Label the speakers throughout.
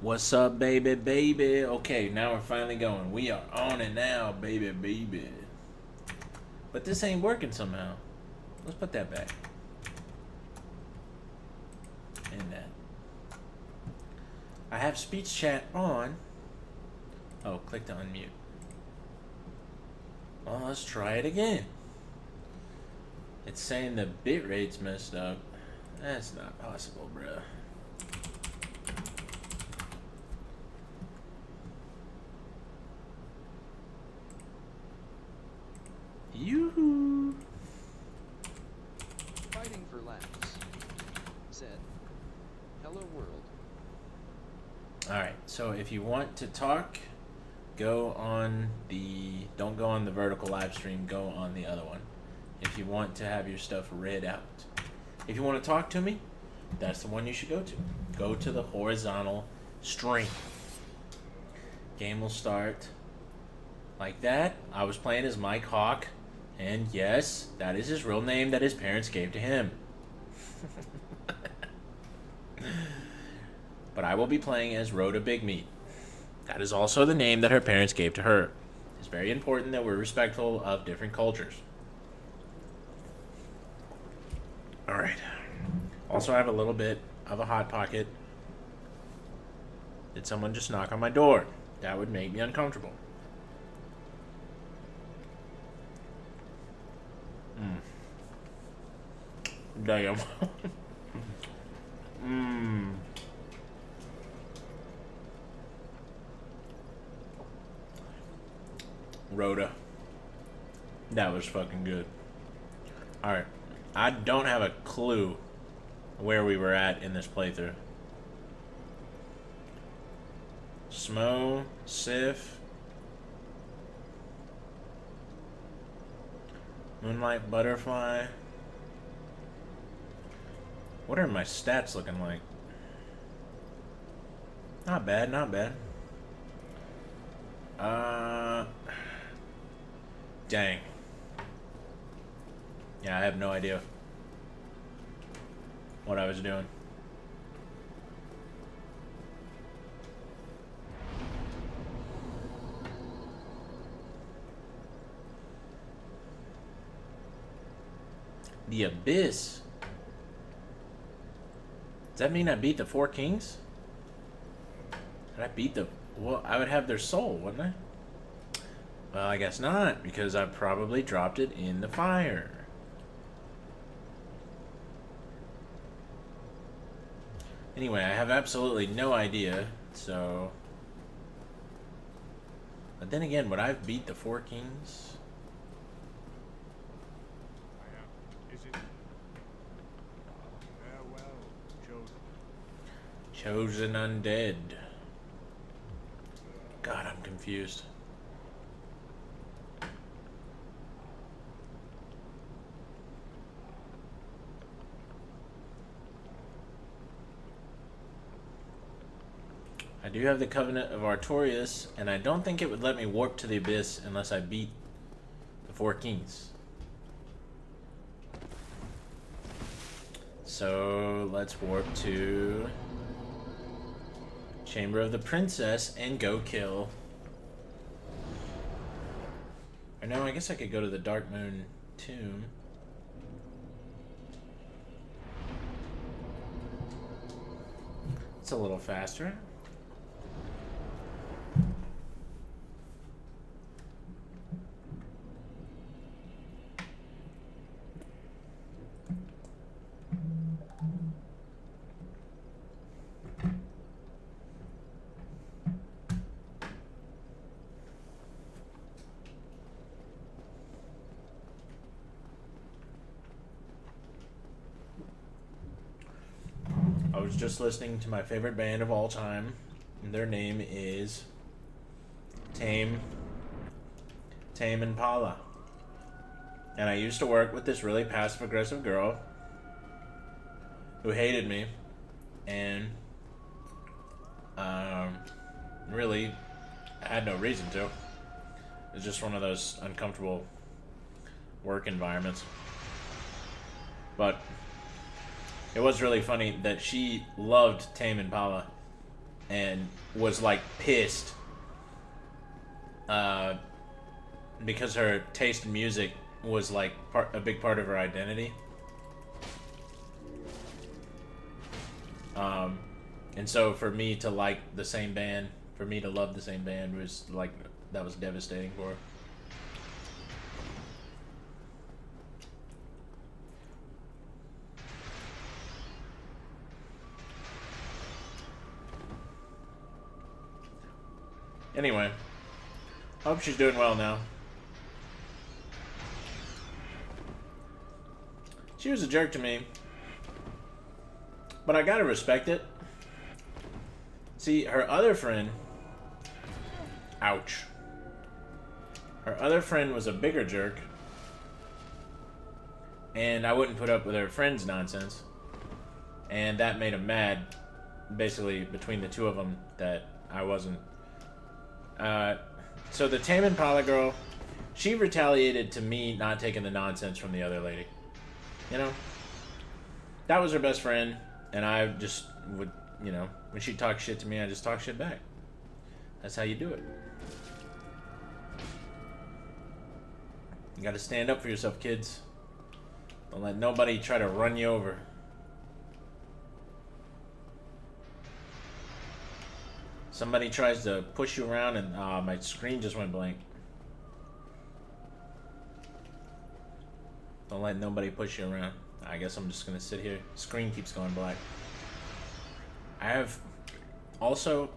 Speaker 1: What's up, baby, baby? Okay, now we're finally going. We are on it now, baby, baby. But this ain't working somehow. Let's put that back. And that. I have speech chat on. Oh, click to unmute. Well, let's try it again. It's saying the bit rate's messed up. That's not possible, bruh. Yoo-hoo!
Speaker 2: Fighting for laughs. Said, hello world.
Speaker 1: Alright, so if you want to talk, go on the... Don't go on the vertical live stream, go on the other one. If you want to have your stuff read out. If you want to talk to me, that's the one you should go to. Go to the horizontal stream. Game will start like that. I was playing as Mike Hawk, and yes, that is his real name that his parents gave to him. But I will be playing as Rhoda Big Meat. That is also the name that her parents gave to her. It's very important that we're respectful of different cultures. Alright. Also, I have a little bit of a hot pocket. Did someone just knock on my door? That would make me uncomfortable. Damn. Rhoda. That was fucking good. Alright. I don't have a clue where we were at in this playthrough. Smo, Sif, Moonlight Butterfly. What are my stats looking like? Not bad, not bad. Dang. Yeah, I have no idea what I was doing. The Abyss. Does that mean I beat the Four Kings? Did I beat the... Well, I would have their soul, wouldn't I? Well, I guess not, because I probably dropped it in the fire. Anyway, I have absolutely no idea, so... But then again, would I have beat the Four Kings?
Speaker 3: Is it? Farewell,
Speaker 1: Chosen
Speaker 3: chosen.
Speaker 1: Undead. God, I'm confused. I do have the Covenant of Artorias, and I don't think it would let me warp to the Abyss unless I beat the Four Kings. So let's warp to Chamber of the Princess and go kill. Or no, I guess I could go to the Dark Moon Tomb. It's a little faster. I was just listening to my favorite band of all time. And their name is Tame Impala. And I used to work with this really passive-aggressive girl who hated me and really had no reason to. It was just one of those uncomfortable work environments. But it was really funny that she loved Tame Impala, and was like pissed because her taste in music was like a big part of her identity. And so for me to like the same band, for me to love the same band was like, that was devastating for her. Anyway, hope she's doing well now. She was a jerk to me, but I gotta respect it. See, her other friend... Ouch. Her other friend was a bigger jerk, and I wouldn't put up with her friend's nonsense. And that made him mad, basically, between the two of them, that I wasn't... So the Tame Impala girl, she retaliated to me not taking the nonsense from the other lady. You know? That was her best friend, and I just would, you know, when she talked shit to me, I just talk shit back. That's how you do it. You gotta stand up for yourself, kids. Don't let nobody try to run you over. Somebody tries to push you around and my screen just went blank. Don't let nobody push you around. I guess I'm just gonna sit here. Screen keeps going black. I have also...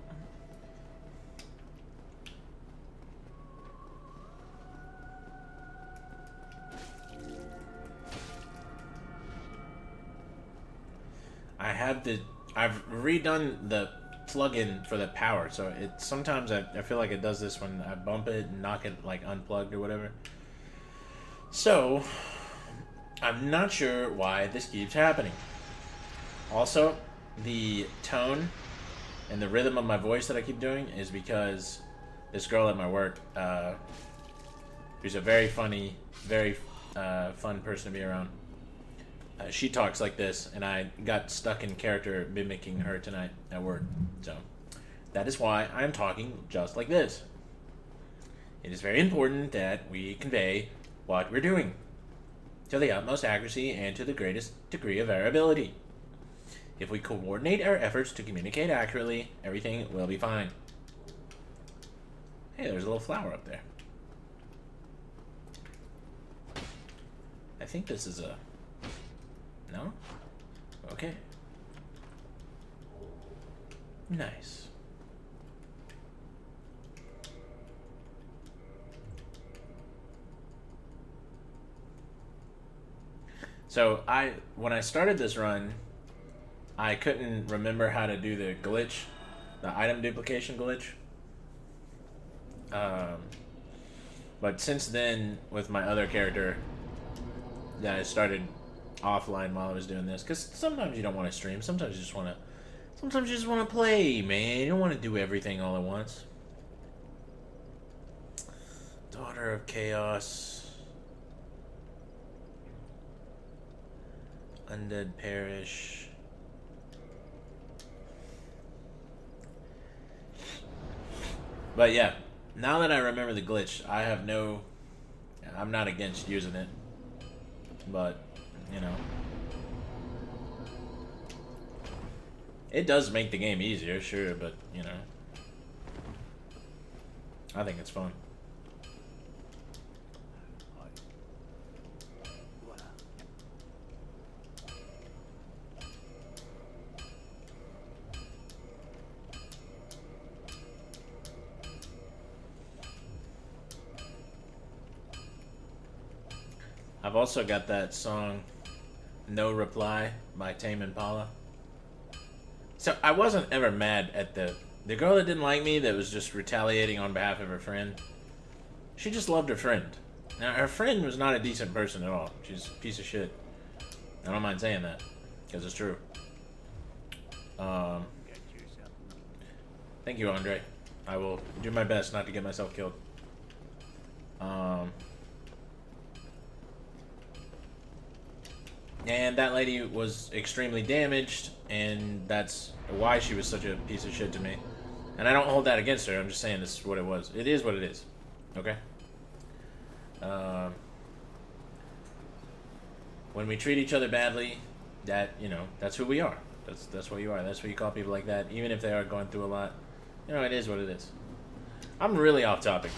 Speaker 1: I've redone the plug-in for the power, so it sometimes I feel like it does this when I bump it and knock it like unplugged or whatever. So I'm not sure why this keeps happening. Also, the tone and the rhythm of my voice that I keep doing is because this girl at my work, who's a very funny, very fun person to be around, she talks like this, and I got stuck in character mimicking her tonight at work. So that is why I am talking just like this. It is very important that we convey what we're doing to the utmost accuracy and to the greatest degree of our ability. If we coordinate our efforts to communicate accurately, everything will be fine. Hey, there's a little flower up there. I think this is a... No? Okay. Nice. So when I started this run, I couldn't remember how to do the glitch, the item duplication glitch. But since then, with my other character, I started offline while I was doing this, because sometimes you don't want to stream. Sometimes you just want to play, man. You don't want to do everything all at once. Daughter of Chaos. Undead Parish. But yeah, now that I remember the glitch, I'm not against using it. But, you know, it does make the game easier, sure, but, you know, I think it's fun. I've also got that song, No Reply by Tame Impala. So I wasn't ever mad at the girl that didn't like me, that was just retaliating on behalf of her friend. She just loved her friend. Now, her friend was not a decent person at all. She's a piece of shit. I don't mind saying that, because it's true. Thank you, Andre. I will do my best not to get myself killed. And that lady was extremely damaged, and that's why she was such a piece of shit to me. And I don't hold that against her. I'm just saying this is what it was. It is what it is. Okay? When we treat each other badly, that, you know, that's who we are. That's what you are. That's what you call people like that, even if they are going through a lot. You know, it is what it is. I'm really off topic.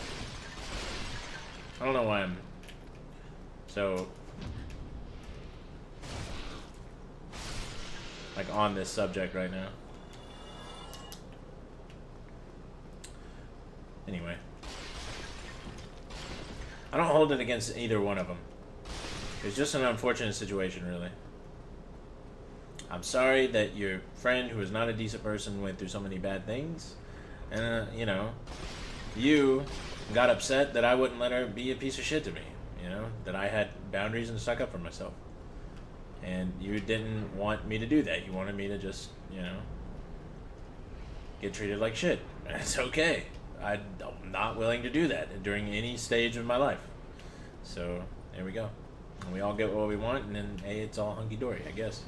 Speaker 1: I don't know why I'm so like on this subject right now. Anyway, I don't hold it against either one of them. It's just an unfortunate situation, really. I'm sorry that your friend, who is not a decent person, went through so many bad things. And, you know, you got upset that I wouldn't let her be a piece of shit to me. You know, that I had boundaries and stuck up for myself. And you didn't want me to do that. You wanted me to just, you know, get treated like shit. It's okay. I'm not willing to do that during any stage of my life. So, there we go. And we all get what we want, and then, hey, it's all hunky-dory, I guess.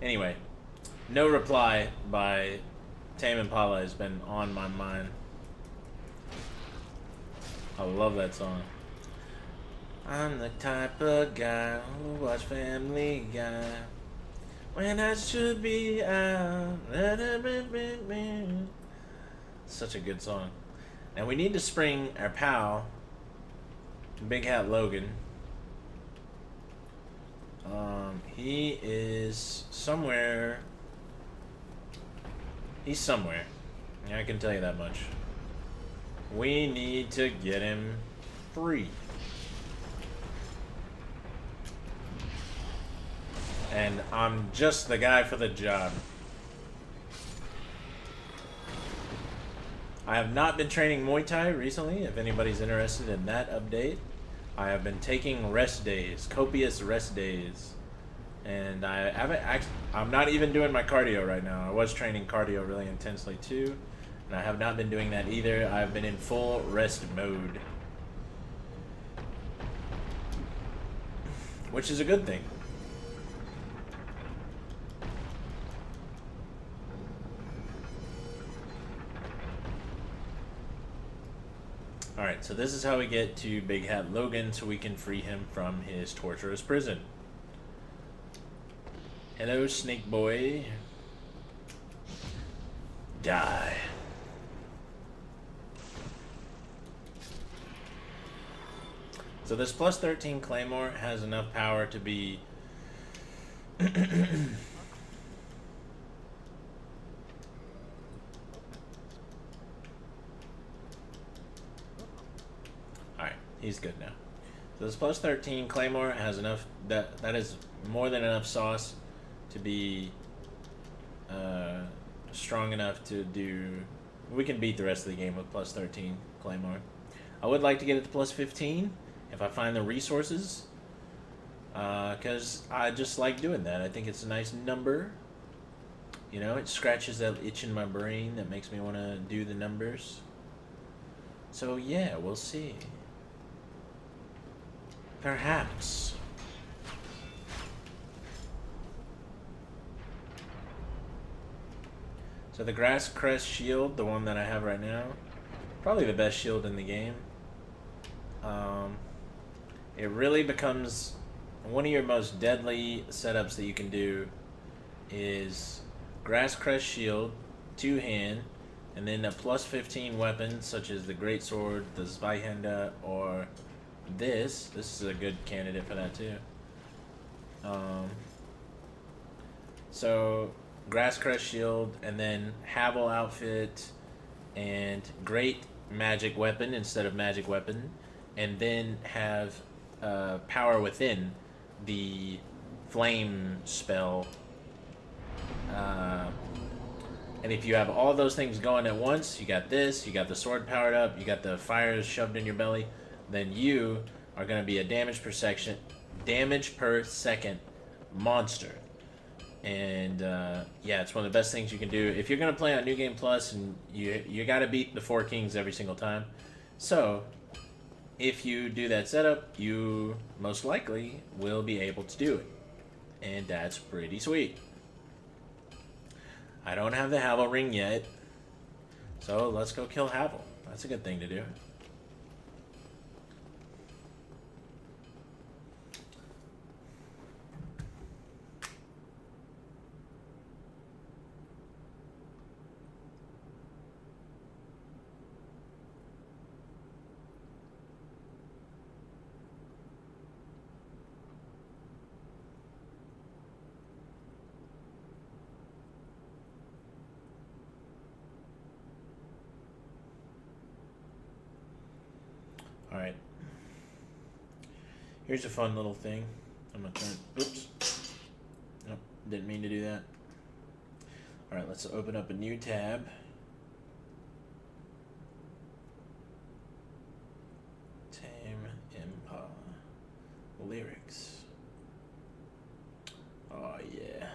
Speaker 1: Anyway, no reply by Tame Impala has been on my mind. I love that song. I'm the type of guy who watch Family Guy when I should be out. Such a good song. Now we need to spring our pal, Big Hat Logan. He is somewhere. He's somewhere. I can tell you that much. We need to get him free. And I'm just the guy for the job. I have not been training Muay Thai recently, if anybody's interested in that update. I have been taking rest days, copious rest days. And I'm not even doing my cardio right now. I was training cardio really intensely too. And I have not been doing that either. I've been in full rest mode. Which is a good thing. Alright, so this is how we get to Big Hat Logan so we can free him from his torturous prison. Hello, Snake Boy. Die. So this plus 13 Claymore has enough power to be... Alright, he's good now. So this plus 13 Claymore has enough... That is more than enough sauce to be strong enough to do... We can beat the rest of the game with plus 13 Claymore. I would like to get it to plus 15 if I find the resources, because I just like doing that. I think it's a nice number. You know, it scratches that itch in my brain that makes me want to do the numbers. So yeah, we'll see. Perhaps. So the Grass Crest shield, the one that I have right now, probably the best shield in the game. It really becomes one of your most deadly setups that you can do is Grass Crest shield, two-hand, and then a plus 15 weapon such as the Great Sword, the Zweihände, or this. This is a good candidate for that too. So Grass Crest shield, and then Havel outfit, and great magic weapon instead of magic weapon, and then have power within the flame spell. And if you have all those things going at once, you got this, you got the sword powered up, you got the fire shoved in your belly, then you are going to be a damage per second monster. And yeah, it's one of the best things you can do if you're going to play on New Game Plus, and you got to beat the 4 Kings every single time. So if you do that setup, you most likely will be able to do it. And that's pretty sweet. I don't have the Havel ring yet, so let's go kill Havel. That's a good thing to do. Alright. Here's a fun little thing. I'm gonna turn. Oops. Nope, didn't mean to do that. Alright, let's open up a new tab. Tame Impala. Lyrics. Oh, yeah.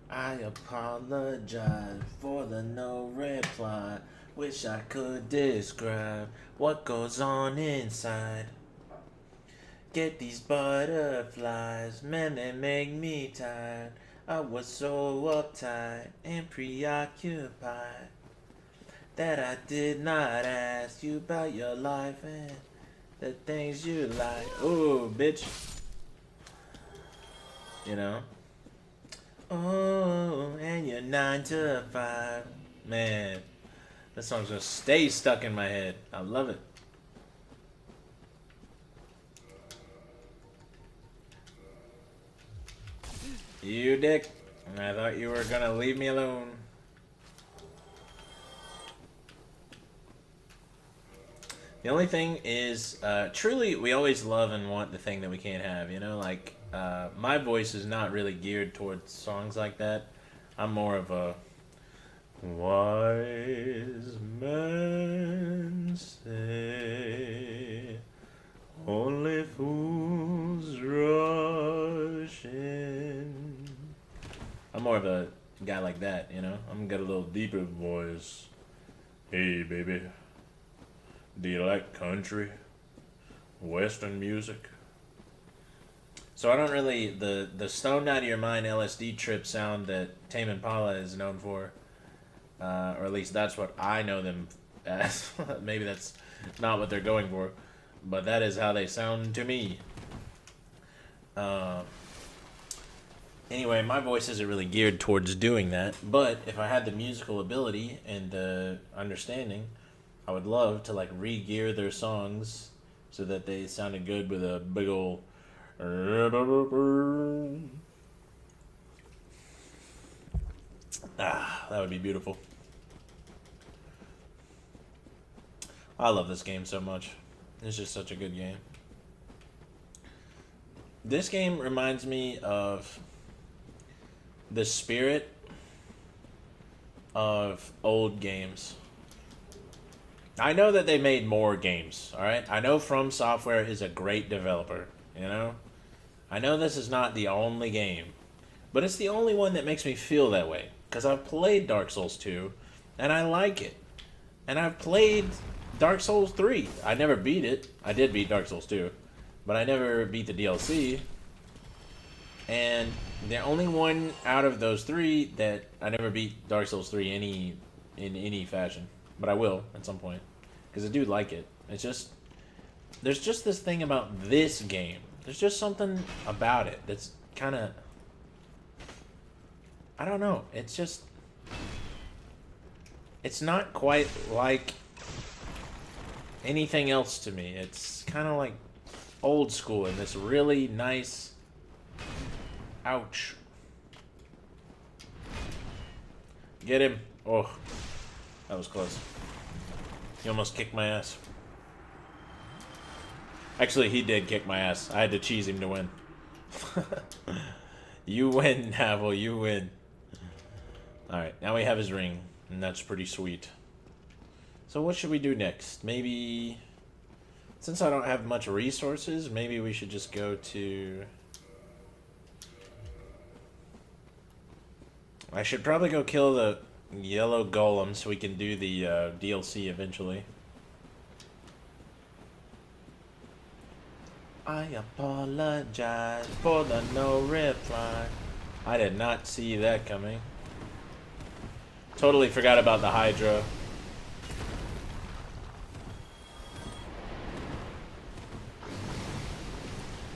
Speaker 1: I apologize for the no reply. Wish I could describe what goes on inside. Get these butterflies, man, they make me tired. I was so uptight and preoccupied that I did not ask you about your life and the things you like. Ooh, bitch. You know? Oh, and you're 9 to 5. Man. This song's gonna stay stuck in my head. I love it. You dick. I thought you were gonna leave me alone. The only thing is, truly, we always love and want the thing that we can't have, you know? Like, my voice is not really geared towards songs like that. I'm more of a wise men say only fools rush in. I'm more of a guy like that, you know? I'm got a little deeper voice. Hey, baby. Do you like country? Western music? So I don't really... The stoned out of your mind LSD trip sound that Tame Impala is known for, or at least that's what I know them as. Maybe that's not what they're going for, but that is how they sound to me. Anyway, my voice isn't really geared towards doing that, but if I had the musical ability and the understanding, I would love to like re-gear their songs so that they sounded good with a big ol' that would be beautiful. I love this game so much. It's just such a good game. This game reminds me of the spirit of old games. I know that they made more games, alright? I know From Software is a great developer, you know? I know this is not the only game, but it's the only one that makes me feel that way. Because I've played Dark Souls 2, and I like it. And I've played Dark Souls 3. I never beat it. I did beat Dark Souls 2, but I never beat the DLC. And the only one out of those three that I never beat Dark Souls 3 in any fashion. But I will at some point. Because I do like it. It's just... There's just this thing about this game. There's just something about it that's kind of... I don't know. It's just... It's not quite like anything else to me. It's kind of like old school in this really nice... Ouch. Get him. Oh, that was close. He almost kicked my ass. Actually, he did kick my ass. I had to cheese him to win. You win, Havel. You win. Alright, now we have his ring. And that's pretty sweet. So what should we do next? Maybe... Since I don't have much resources, maybe we should just go to... I should probably go kill the yellow golem so we can do the DLC eventually. I apologize for the no reply. I did not see that coming. Totally forgot about the Hydra.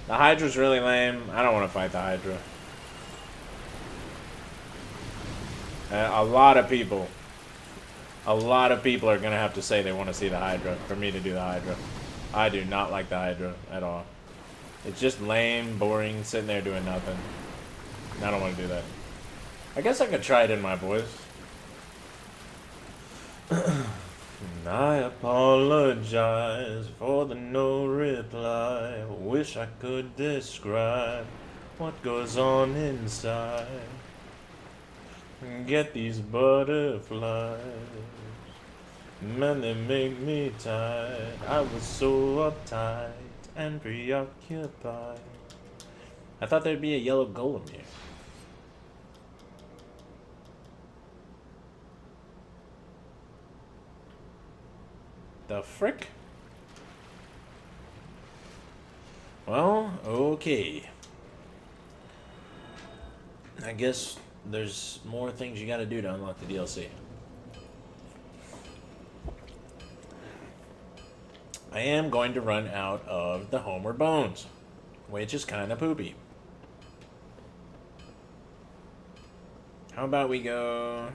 Speaker 1: The Hydra's really lame. I don't want to fight the Hydra. A lot of people are gonna have to say they want to see the Hydra for me to do the Hydra. I do not like the Hydra at all. It's just lame, boring, sitting there doing nothing. I don't want to do that. I guess I could try it in my voice. I apologize for the no reply. Wish I could describe what goes on inside. Get these butterflies, man, they make me tired. I was so uptight and preoccupied. I thought there'd be a yellow golem here. The frick? Well, okay. I guess there's more things you gotta do to unlock the DLC. I am going to run out of the Homeward Bones, which is kind of poopy. How about we go...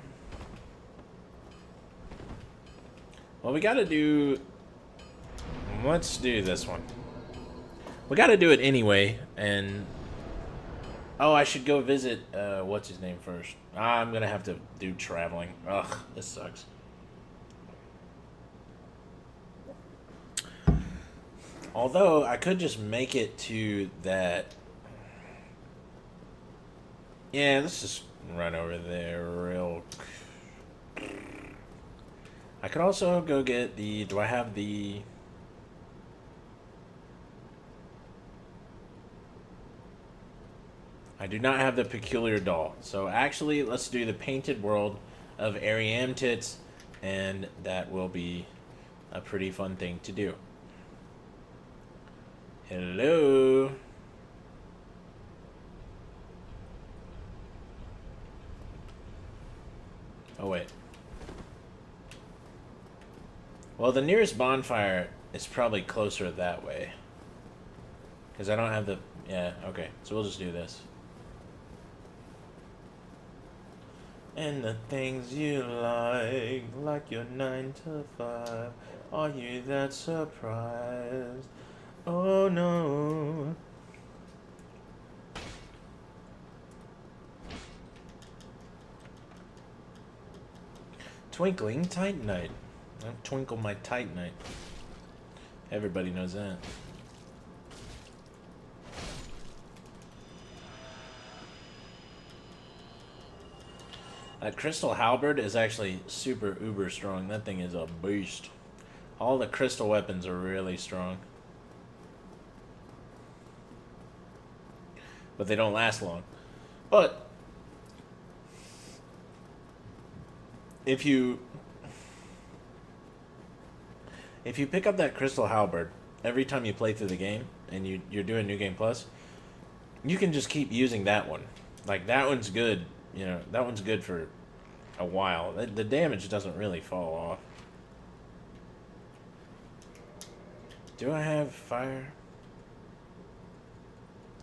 Speaker 1: Well, we gotta do... Let's do this one. We gotta do it anyway, and... Oh, I should go visit, what's his name first? I'm gonna have to do traveling. Ugh, this sucks. Although, I could just make it to that... Yeah, let's just run over there real... I could also go get the... Do I have the... I do not have the Peculiar Doll. So actually, let's do the Painted World of Ariamtits, and that will be a pretty fun thing to do. Hello? Oh, wait. Well, the nearest bonfire is probably closer that way. Because I don't have the... Yeah, okay. So we'll just do this. And the things you like your 9 to 5. Are you that surprised? Oh no. Twinkling Titanite. I twinkle my Titanite. Everybody knows that. That Crystal Halberd is actually super uber strong. That thing is a beast. All the crystal weapons are really strong. But they don't last long. But if you pick up that Crystal Halberd every time you play through the game and you're doing New Game Plus, you can just keep using that one. Like, that one's good. You know, that one's good for a while. The damage doesn't really fall off. Do I have fire?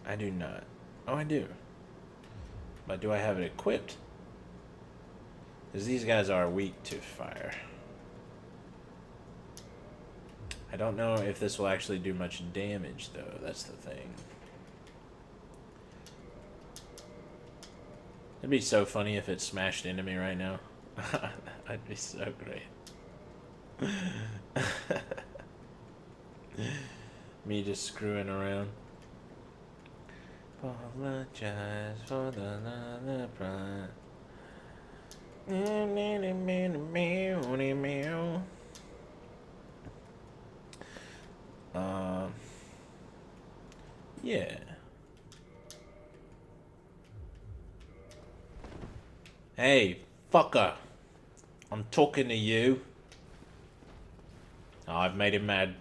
Speaker 1: I do not. Oh, I do. But do I have it equipped? Because these guys are weak to fire. I don't know if this will actually do much damage, though. That's the thing. It'd be so funny if it smashed into me right now. That'd be so great. Me just screwing around. Apologize for the pride. Yeah. Hey, fucker. I'm talking to you. Oh, I've made him mad.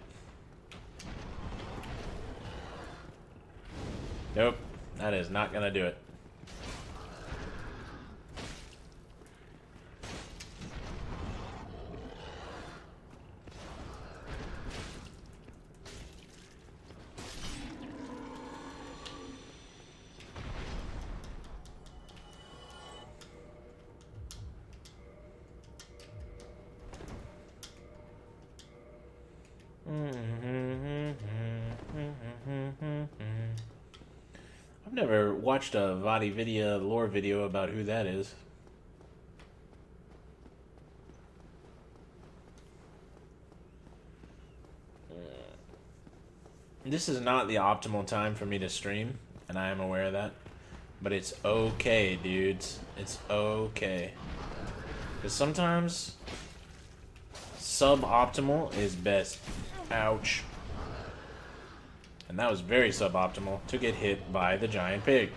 Speaker 1: Nope, that is not gonna do it. I've never watched a VaatiVidya lore video about who that is. This is not the optimal time for me to stream, and I am aware of that. But it's okay, dudes. It's okay. Because sometimes suboptimal is best. Ouch. And that was very suboptimal to get hit by the giant pig.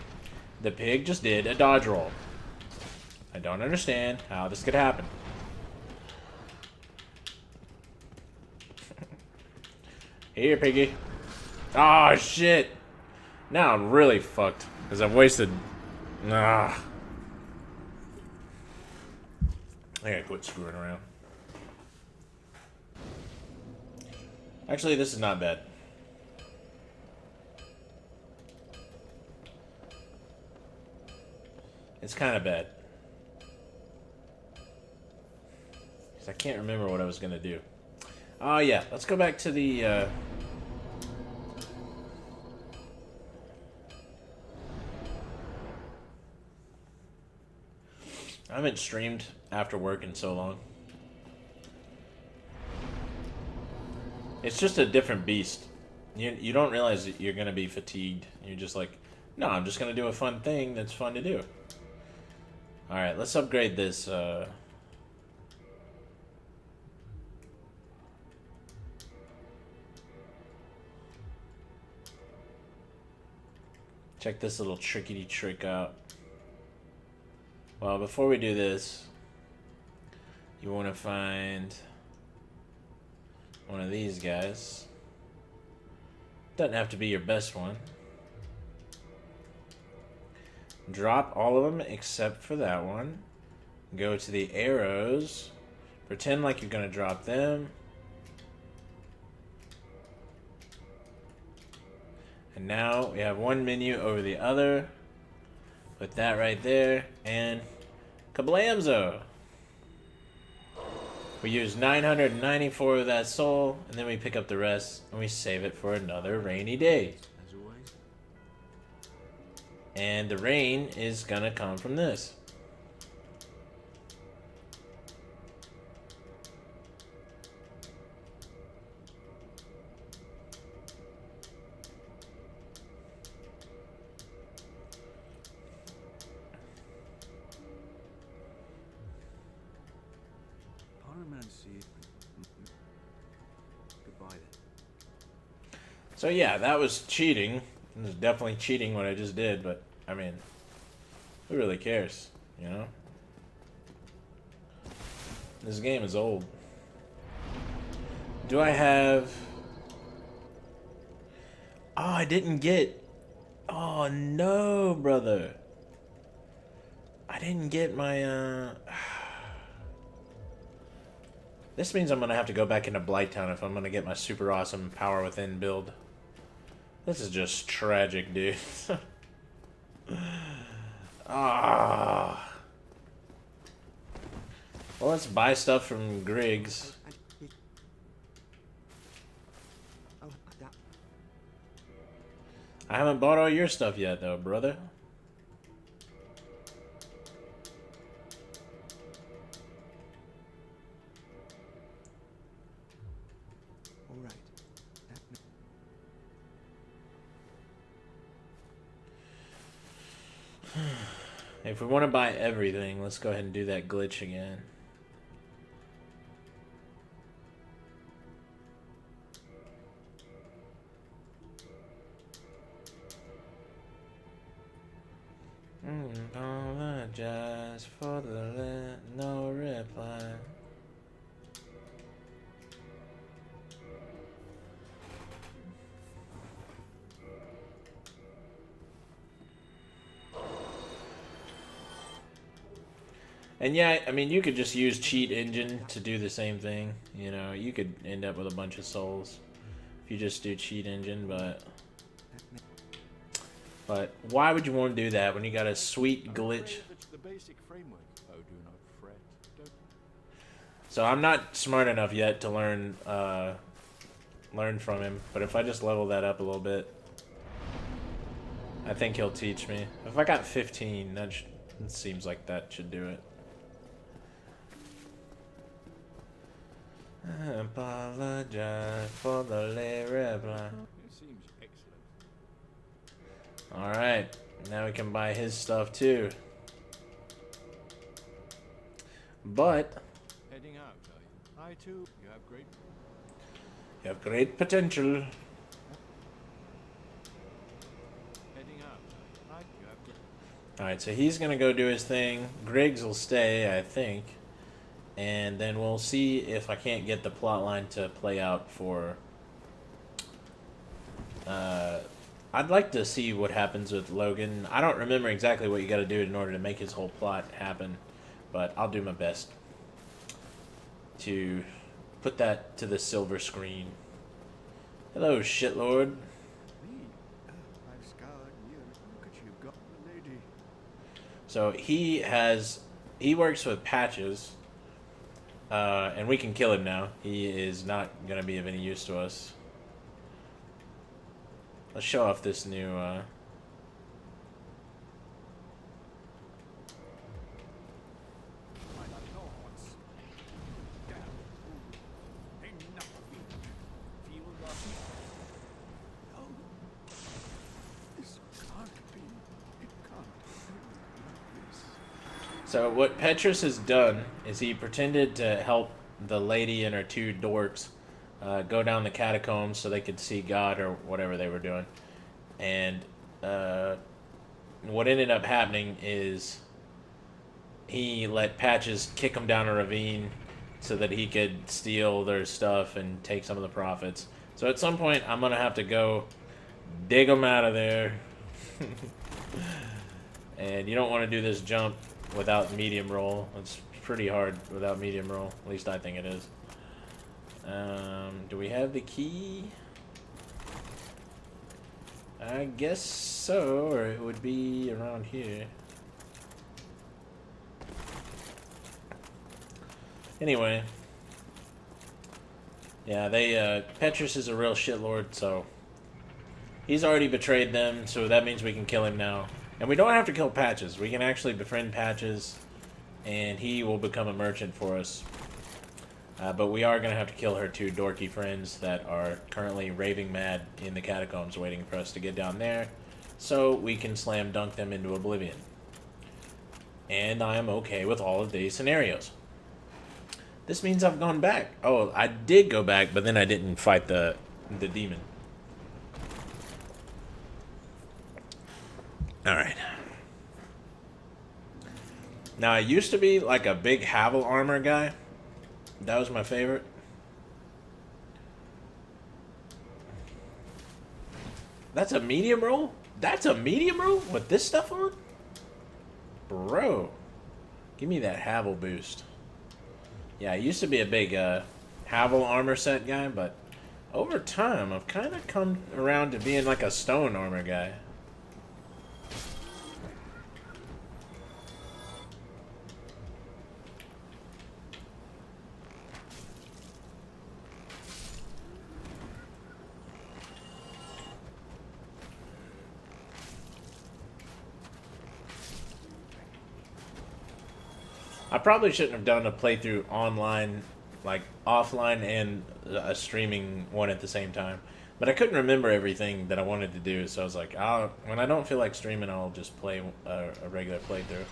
Speaker 1: The pig just did a dodge roll. I don't understand how this could happen. Here, piggy. Oh, shit. Now I'm really fucked. Because I've wasted... I gotta quit screwing around. Actually, this is not bad. It's kind of bad. Because I can't remember what I was going to do. Oh, yeah. Let's go back to the... I haven't streamed after work in so long. It's just a different beast. You don't realize that you're going to be fatigued. You're just like, no, I'm just going to do a fun thing that's fun to do. Alright, let's upgrade this. Check this little trickety trick out. Well, before we do this, you want to find one of these guys. Doesn't have to be your best one. Drop all of them except for that one. Go to the arrows. Pretend like you're going to drop them. And now we have one menu over the other. Put that right there. And kablamzo! We use 994 of that soul. And then we pick up the rest. And we save it for another rainy day.
Speaker 2: As always.
Speaker 1: And the rain is gonna come from this.
Speaker 2: Goodbye then.
Speaker 1: So yeah, that was cheating. It was definitely cheating what I just did, but I mean, who really cares, you know? This game is old. Do I have... Oh, I didn't get... Oh, no, brother. I didn't get my, This means I'm going to have to go back into Blighttown if I'm going to get my super awesome Power Within build. This is just tragic, dude. Ah. Well, let's buy stuff from Griggs. I haven't bought all your stuff yet, though, brother.
Speaker 2: All right.
Speaker 1: If we want to buy everything, let's go ahead and do that glitch again. Apologize for the no reply. And yeah, I mean, you could just use Cheat Engine to do the same thing. You know, you could end up with a bunch of souls if you just do Cheat Engine, but why would you want to do that when you got a sweet glitch?
Speaker 4: It's the basic framework. Oh, do not fret. Don't...
Speaker 1: So I'm not smart enough yet to learn from him, but if I just level that up a little bit, I think he'll teach me. If I got 15, that seems like that should do it. I apologize for the late reply.
Speaker 4: It seems excellent.
Speaker 1: Alright, now we can buy his stuff too. But
Speaker 4: Heading out, are you? I too.
Speaker 1: you have great potential.
Speaker 4: Heading out, are you? You have great...
Speaker 1: Alright, so he's gonna go do his thing. Griggs will stay, I think. And then we'll see if I can't get the plot line to play out for... I'd like to see what happens with Logan. I don't remember exactly what you gotta do in order to make his whole plot happen. But I'll do my best to put that to the silver screen. Hello, shitlord.
Speaker 5: I've scoured you. Look at you, got the lady.
Speaker 1: So he works with Patches, and we can kill him now. He is not gonna be of any use to us. Let's show off this new.
Speaker 5: My lords. Damn. Enough of it. Feel the heat. No. This can't be. It can't be like this.
Speaker 1: So what Petrus has done is he pretended to help the lady and her two dorks go down the catacombs so they could see God or whatever they were doing. And what ended up happening is he let Patches kick them down a ravine so that he could steal their stuff and take some of the profits. So at some point I'm going to have to go dig them out of there. And you don't want to do this jump without medium roll. It's pretty hard without medium roll. At least I think it is. Do we have the key? I guess so, or it would be around here. Anyway. Yeah, Petrus is a real shitlord, so he's already betrayed them, so that means we can kill him now. And we don't have to kill Patches. We can actually befriend Patches, and he will become a merchant for us. But we are going to have to kill her two dorky friends that are currently raving mad in the catacombs waiting for us to get down there, so we can slam dunk them into oblivion. And I am okay with all of these scenarios. This means I've gone back. Oh, I did go back, but then I didn't fight the demon. Alright. Now, I used to be like a big Havel armor guy. That was my favorite. That's a medium roll? That's a medium roll with this stuff on? Bro. Give me that Havel boost. Yeah, I used to be a big Havel armor set guy, but over time I've kind of come around to being like a stone armor guy. I probably shouldn't have done a playthrough online, like offline and a streaming one at the same time. But I couldn't remember everything that I wanted to do, so I was like, when I don't feel like streaming, I'll just play a regular playthrough.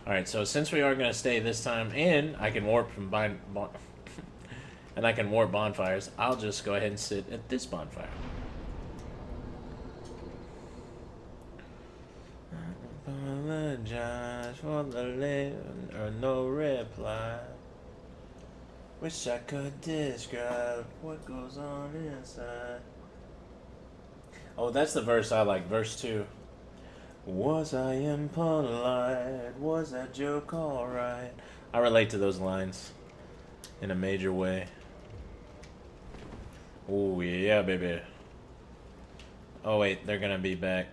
Speaker 1: Alright, so since we are going to stay this time, and I can warp from and I can warp bonfires, I'll just go ahead and sit at this bonfire. I apologize for the late or no reply. Wish I could describe what goes on inside. Oh, that's the verse I like. Verse 2. Was I impolite? Was that joke alright? I relate to those lines in a major way. Oh, yeah, baby. Oh, wait, they're gonna be back.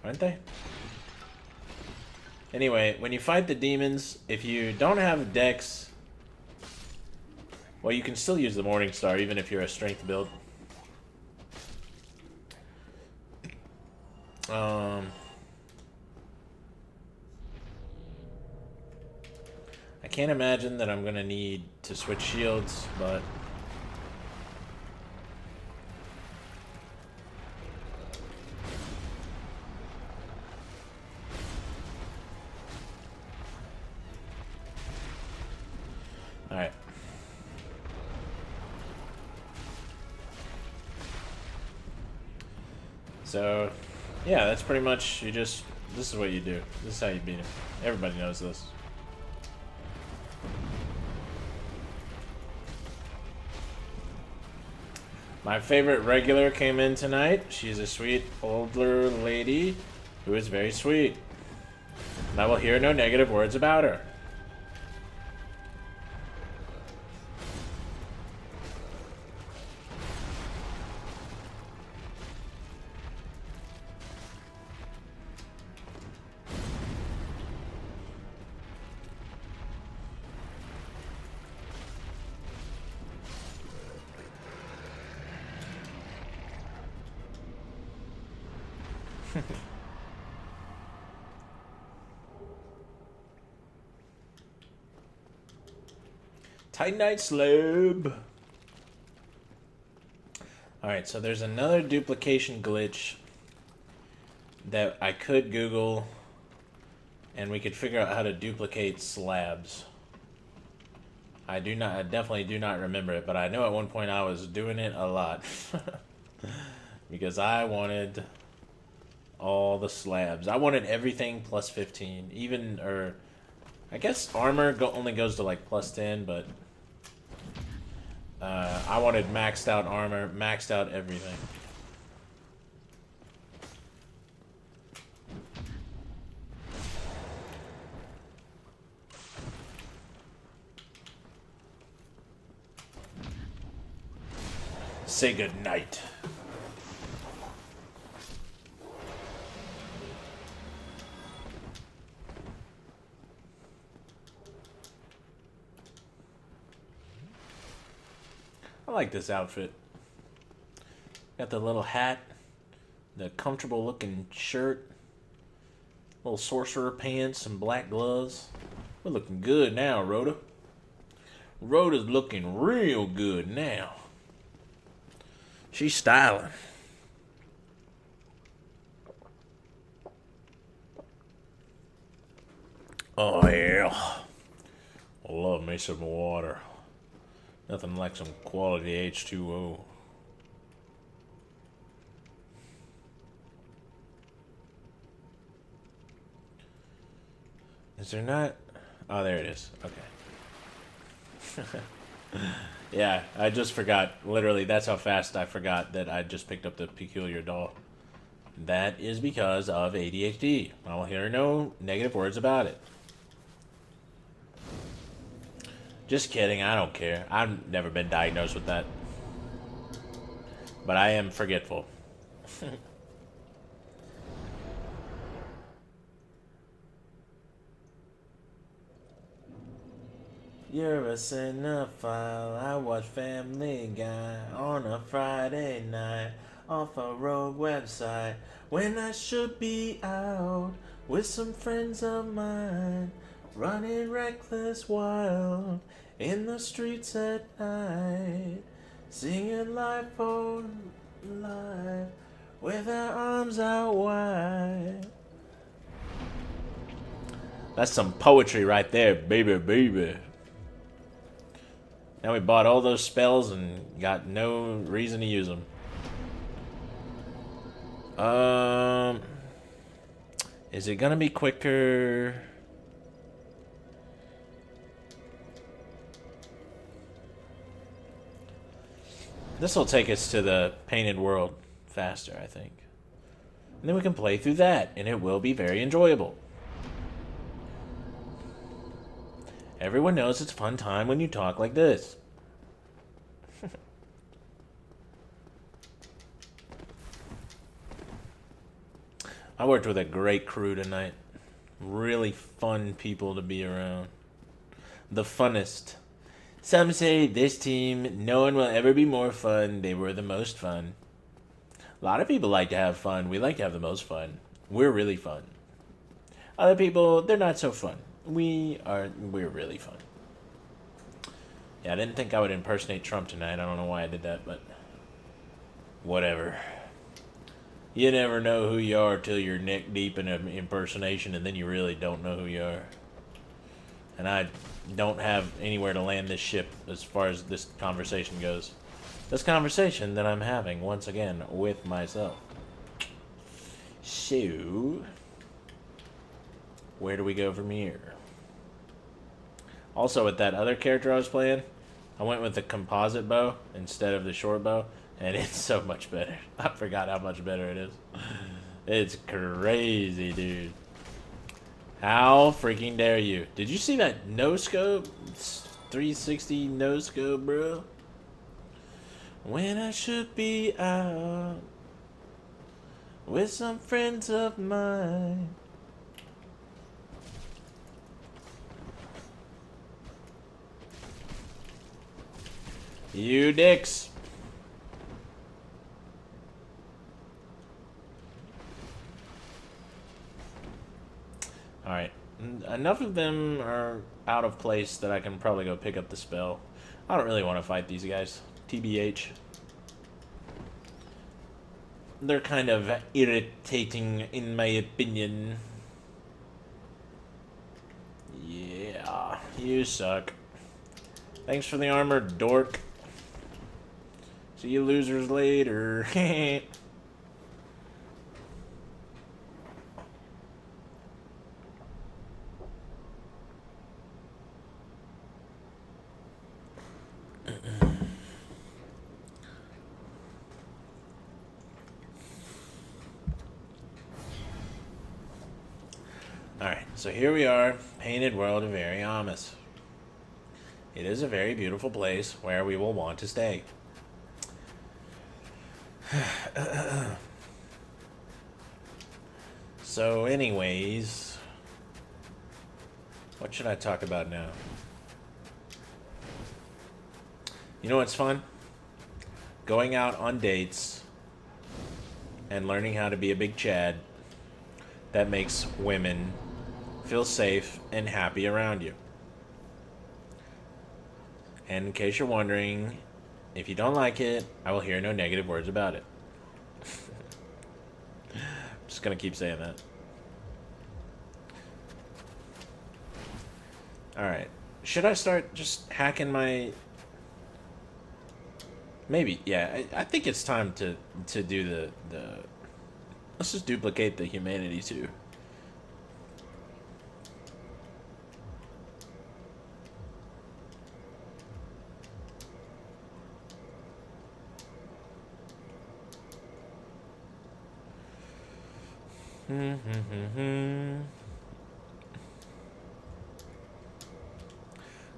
Speaker 1: Aren't they? Anyway, when you fight the demons, if you don't have dex, well, you can still use the Morning Star even if you're a strength build. I can't imagine that I'm gonna need to switch shields, but alright. So, yeah, that's pretty much, this is what you do. This is how you beat him. Everybody knows this. My favorite regular came in tonight. She's a sweet older lady who is very sweet. And I will hear no negative words about her. Titanite slab. Alright, so there's another duplication glitch that I could Google, and we could figure out how to duplicate slabs. I definitely do not remember it, but I know at one point I was doing it a lot. Because I wanted all the slabs. I wanted everything plus 15. Even, or I guess armor only goes to like plus 10, but I wanted maxed out armor, maxed out everything. Say good night. I like this outfit. Got the little hat, the comfortable looking shirt, little sorcerer pants, and black gloves. We're looking good now, Rhoda. Rhoda's looking real good now. She's styling. Oh yeah. I love me some water. Nothing like some quality H2O. Is there not? Oh, there it is. Okay. Yeah, I just forgot. Literally, that's how fast I forgot that I just picked up the peculiar doll. That is because of ADHD. I will hear no negative words about it. Just kidding, I don't care. I've never been diagnosed with that. But I am forgetful. You're a cinephile. I watch Family Guy on a Friday night off a rogue website when I should be out with some friends of mine, running reckless wild in the streets at night, singing life for life with our arms out wide. That's some poetry right there, baby, baby. Now we bought all those spells and got no reason to use them. Is it gonna be quicker? This will take us to the painted world faster, I think. And then we can play through that, and it will be very enjoyable. Everyone knows it's a fun time when you talk like this. I worked with a great crew tonight. Really fun people to be around. The funnest. Some say this team, no one will ever be more fun. They were the most fun. A lot of people like to have fun. We like to have the most fun. We're really fun. Other people, they're not so fun. We're really fun. Yeah, I didn't think I would impersonate Trump tonight. I don't know why I did that, but whatever. You never know who you are till you're neck deep in an impersonation, and then you really don't know who you are. And I don't have anywhere to land this ship as far as this conversation goes. This conversation that I'm having, once again, with myself. So, where do we go from here? Also, with that other character I was playing, I went with the composite bow instead of the short bow, and it's so much better. I forgot how much better it is. It's crazy, dude. How freaking dare you? Did you see that no-scope? 360 no-scope, bro? When I should be out with some friends of mine. You dicks. Alright. Enough of them are out of place that I can probably go pick up the spell. I don't really want to fight these guys. TBH. They're kind of irritating, in my opinion. Yeah, you suck. Thanks for the armor, dork. See you losers later. Alright, so here we are, Painted World of Ariamis. It is a very beautiful place where we will want to stay. So anyways, what should I talk about now? You know what's fun? Going out on dates and learning how to be a big Chad that makes women feel safe and happy around you. And in case you're wondering, if you don't like it, I will hear no negative words about it. I'm just gonna keep saying that. Alright. Should I start just hacking my... Maybe, yeah. I think it's time to do the... Let's just duplicate the humanity too.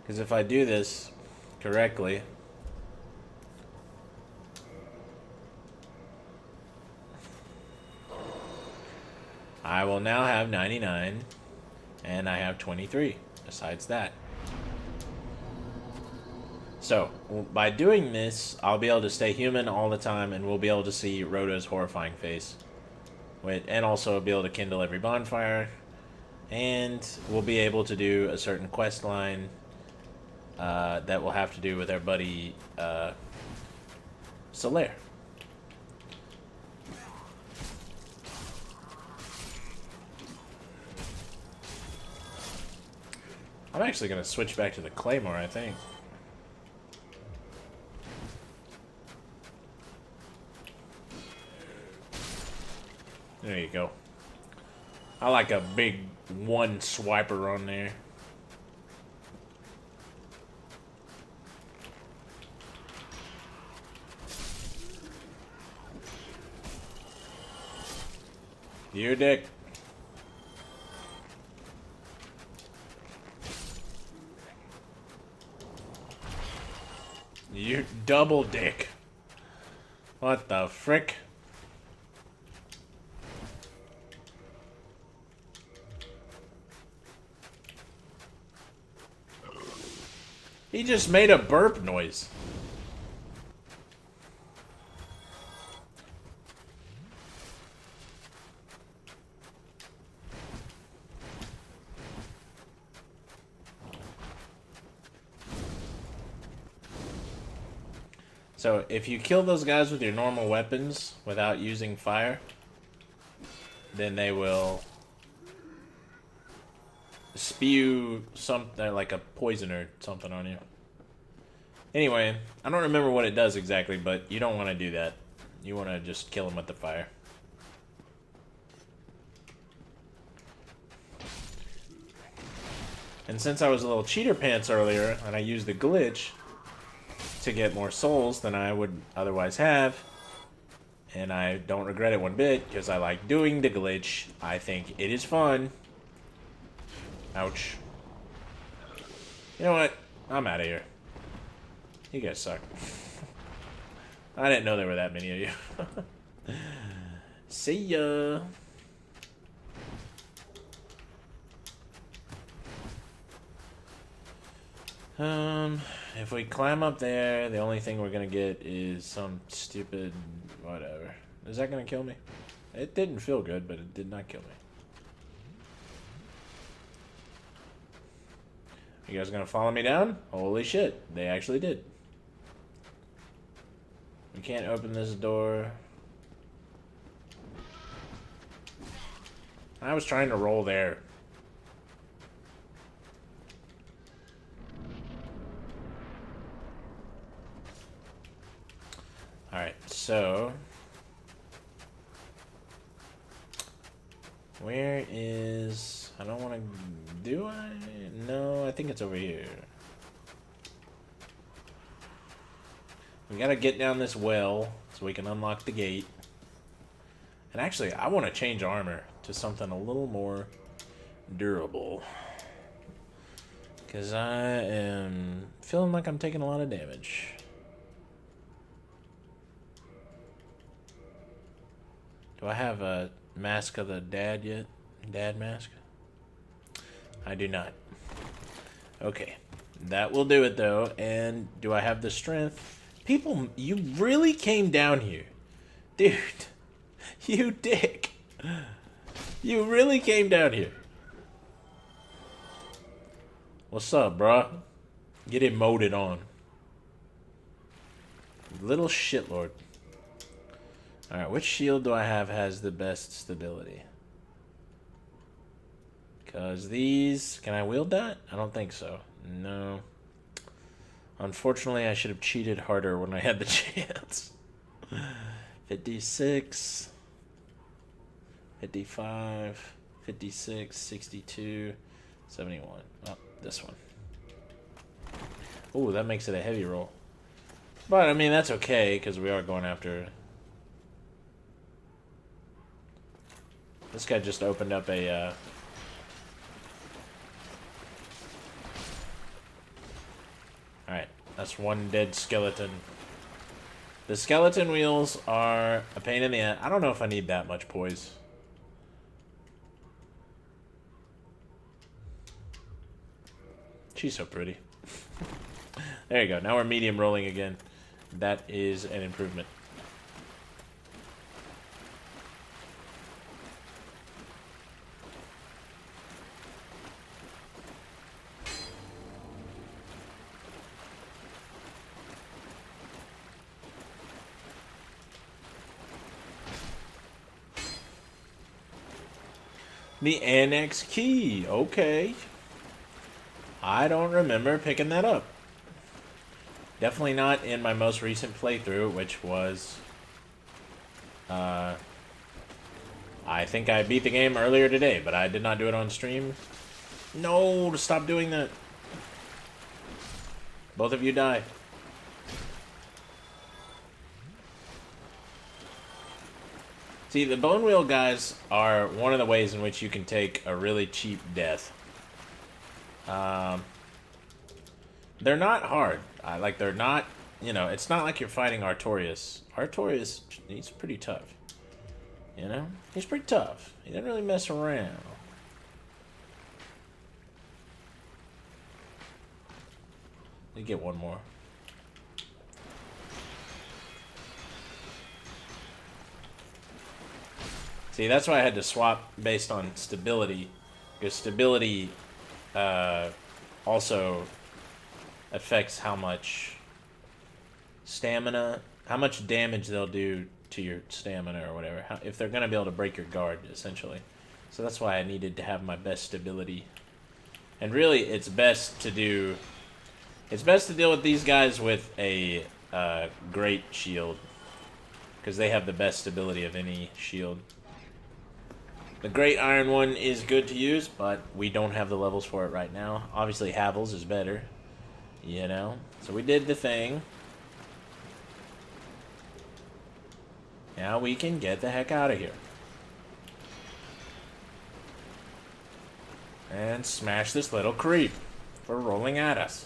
Speaker 1: Because if I do this correctly, I will now have 99, and I have 23 besides that. So, by doing this, I'll be able to stay human all the time, and we'll be able to see Rhoda's horrifying face. And also be able to kindle every bonfire. And we'll be able to do a certain quest line that will have to do with our buddy Solaire. I'm actually going to switch back to the Claymore, I think. There you go. I like a big one swiper on there. You dick. You double dick. What the frick? He just made a burp noise. So, if you kill those guys with your normal weapons without using fire, then they will spew something like a poison or something on you. Anyway, I don't remember what it does exactly, but you don't want to do that. You want to just kill them with the fire. And since I was a little cheater pants earlier, and I used the glitch to get more souls than I would otherwise have, and I don't regret it one bit, because I like doing the glitch. I think it is fun. Ouch. You know what? I'm out of here. You guys suck. I didn't know there were that many of you. See ya. If we climb up there, the only thing we're gonna get is some stupid whatever. Is that gonna kill me? It didn't feel good, but it did not kill me. You guys gonna follow me down? Holy shit, they actually did. We can't open this door. I was trying to roll there. Alright, so... where is... I don't want to... do I? No, I think it's over here. We gotta get down this well so we can unlock the gate. And actually, I want to change armor to something a little more durable. Because I am feeling like I'm taking a lot of damage. Do I have a Mask of the Dad yet? Dad mask? I do not. Okay. That will do it, though. And do I have the strength? People, you really came down here. Dude. You dick. You really came down here. What's up, bruh? Get it moded on. Little shitlord. Alright, which shield do I have has the best stability? Because these... can I wield that? I don't think so. No. Unfortunately, I should have cheated harder when I had the chance. 56... 55, 56, 62, 71. Oh, this one. Ooh, that makes it a heavy roll. But, I mean, that's okay, because we are going after... This guy just opened up a, Alright, that's one dead skeleton. The skeleton wheels are a pain in the ass. I don't know if I need that much poise. She's so pretty. There you go. Now we're medium rolling again. That is an improvement. The annex key. Okay. I don't remember picking that up. Definitely not in my most recent playthrough, which was... I think I beat the game earlier today, but I did not do it on stream. No, stop doing that. Both of you die. See, the bone wheel guys are one of the ways in which you can take a really cheap death. They're not hard. Like, they're not, you know, it's not like you're fighting Artorias. Artorias, he's pretty tough. You know? He's pretty tough. He doesn't really mess around. Let me get one more. See, that's why I had to swap based on stability. Because stability also affects how much stamina, how much damage they'll do to your stamina or whatever. If they're going to be able to break your guard, essentially. So that's why I needed to have my best stability. And really, it's best to do... It's best to deal with these guys with a great shield. Because they have the best stability of any shield. The Great Iron one is good to use, but we don't have the levels for it right now. Obviously, Havel's is better. You know? So we did the thing. Now we can get the heck out of here. And smash this little creep for rolling at us.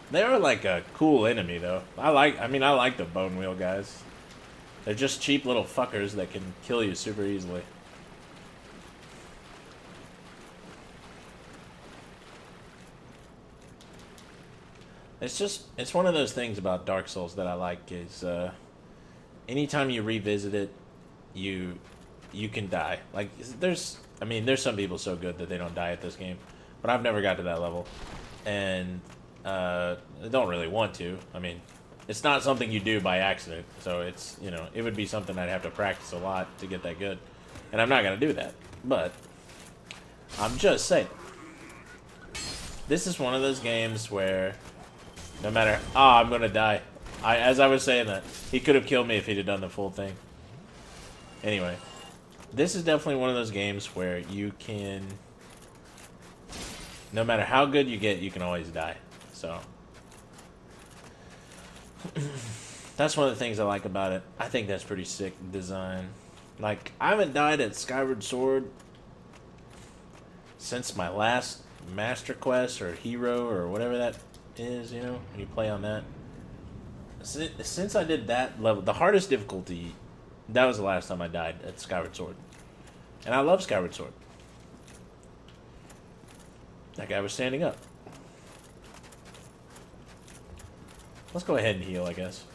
Speaker 1: They are like a cool enemy, though. I like the bone wheel guys. They're just cheap little fuckers that can kill you super easily. It's one of those things about Dark Souls that I like is, anytime you revisit it, you can die. Like, there's some people so good that they don't die at this game, but I've never got to that level. And, I don't really want to. I mean, it's not something you do by accident, so it's, you know, it would be something I'd have to practice a lot to get that good. And I'm not going to do that, but I'm just saying. This is one of those games where no matter... I'm going to die. As I was saying that, he could have killed me if he'd have done the full thing. Anyway, this is definitely one of those games where you can... No matter how good you get, you can always die. So... That's one of the things I like about it. I think that's pretty sick design. Like, I haven't died at Skyward Sword since my last Master Quest or Hero or whatever that is, you know, when you play on that. Since I did that level, the hardest difficulty, that was the last time I died at Skyward Sword. And I love Skyward Sword. That guy was standing up. Let's go ahead and heal, I guess.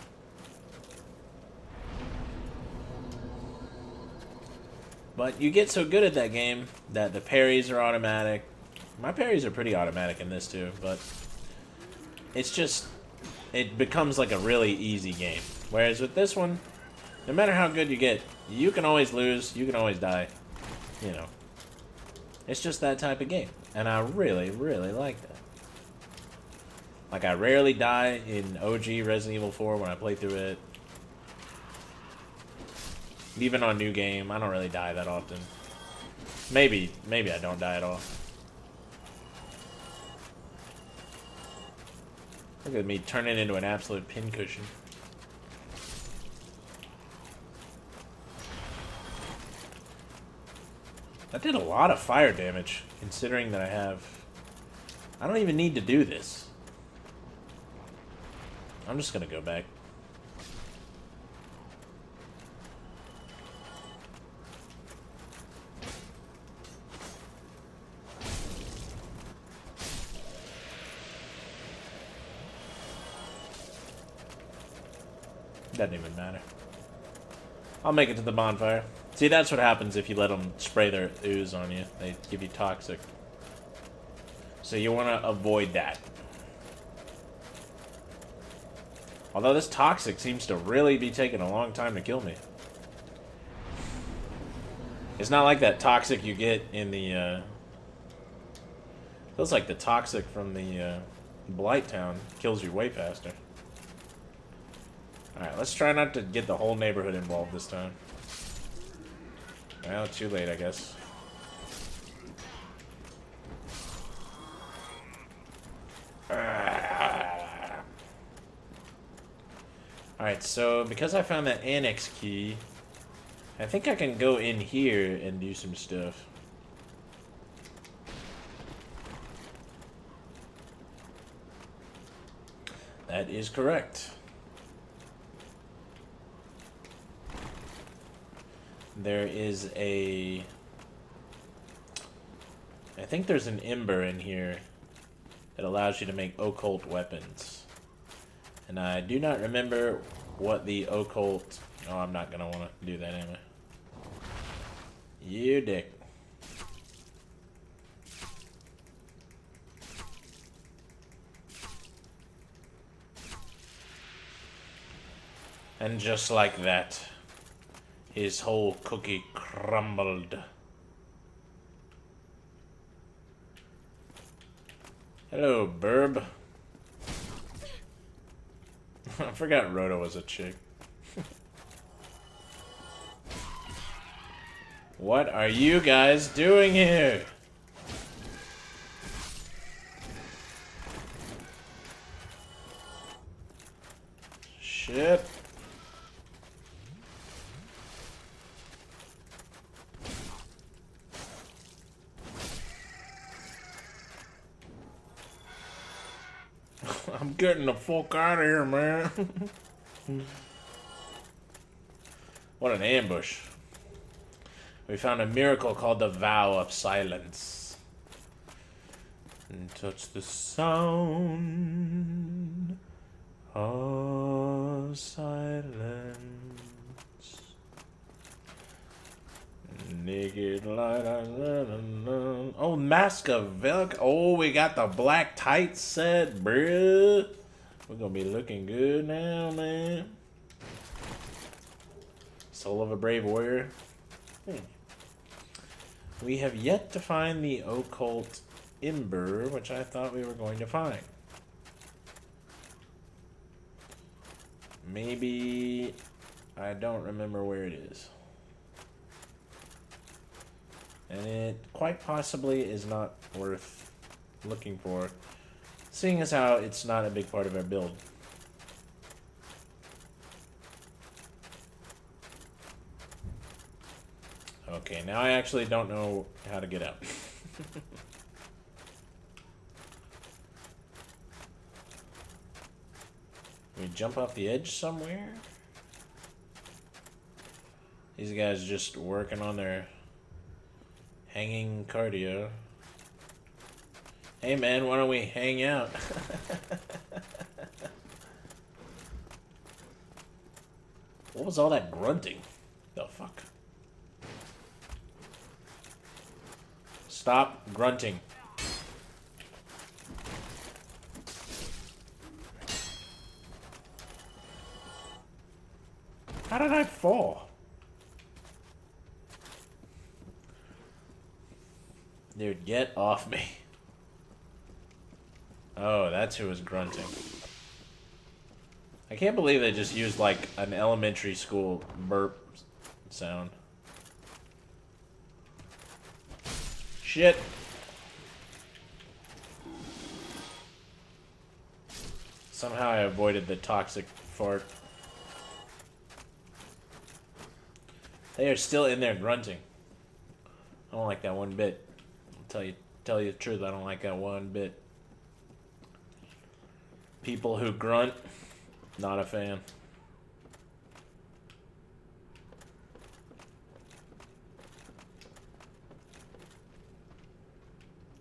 Speaker 1: But you get so good at that game that the parries are automatic. My parries are pretty automatic in this too, but it's just, it becomes like a really easy game. Whereas with this one, no matter how good you get, you can always lose, you can always die. You know. It's just that type of game. And I really, really like that. Like, I rarely die in OG Resident Evil 4 when I play through it. Even on New Game, I don't really die that often. Maybe I don't die at all. Look at me turning into an absolute pincushion. That did a lot of fire damage, considering that I don't even need to do this. I'm just gonna go back. Doesn't even matter. I'll make it to the bonfire. See, that's what happens if you let them spray their ooze on you. They give you toxic. So you want to avoid that. Although this toxic seems to really be taking a long time to kill me. It's not like that toxic you get in the, feels like the toxic from the, Blight Town kills you way faster. Alright, let's try not to get the whole neighborhood involved this time. Well, too late, I guess. Alright, so because I found that annex key, I think I can go in here and do some stuff. That is correct. There is a... I think there's an ember in here that allows you to make occult weapons. And I do not remember what the occult... Oh, I'm not gonna want to do that, am I? You dick. And just like that, his whole cookie crumbled. Hello, Burb. I forgot Rhoda was a chick. What are you guys doing here? Shit. I'm getting the fuck out of here, man. What an ambush. We found a miracle called the Vow of Silence. And touch the sound of silence. Naked light. Oh, Mask of Velk. Oh, we got the black tights set, bruh. We're gonna be looking good now, man. Soul of a Brave Warrior. We have yet to find the occult ember, which I thought we were going to find. Maybe I don't remember where it is. And it quite possibly is not worth looking for, seeing as how it's not a big part of our build. Okay, now I actually don't know how to get out. We jump off the edge somewhere? These guys just working on their hanging cardio. Hey man, why don't we hang out? What was all that grunting? The fuck? Stop grunting. How did I fall? Dude, get off me. Oh, that's who was grunting. I can't believe they just used like an elementary school burp sound. Shit. Somehow I avoided the toxic fart. They are still in there grunting. I don't like that one bit. I'll tell you the truth, I don't like that one bit. People who grunt, not a fan.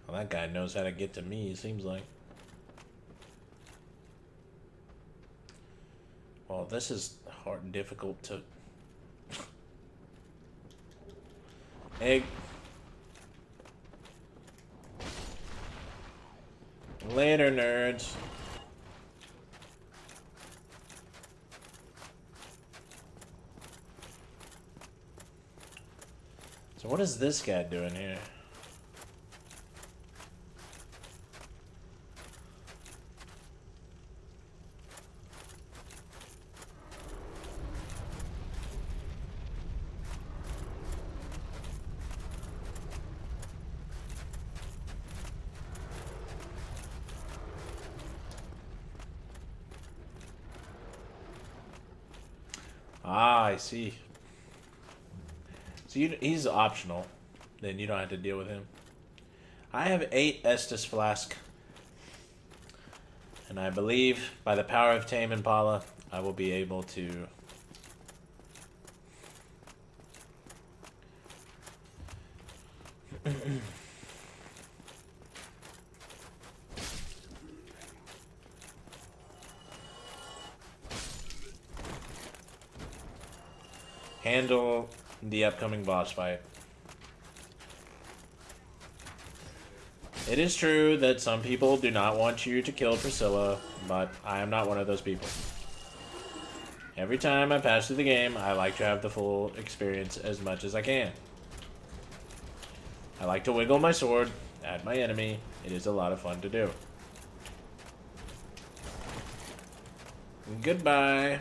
Speaker 1: Well, that guy knows how to get to me, it seems like. Well, this is hard and difficult to... Egg. Later, nerds. So what is this guy doing here? I see. So he's optional. Then you don't have to deal with him. I have 8 Estus Flask. And I believe, by the power of Tame Impala, I will be able to... handle the upcoming boss fight. It is true that some people do not want you to kill Priscilla, but I am not one of those people. Every time I pass through the game, I like to have the full experience as much as I can. I like to wiggle my sword at my enemy. It is a lot of fun to do. Goodbye.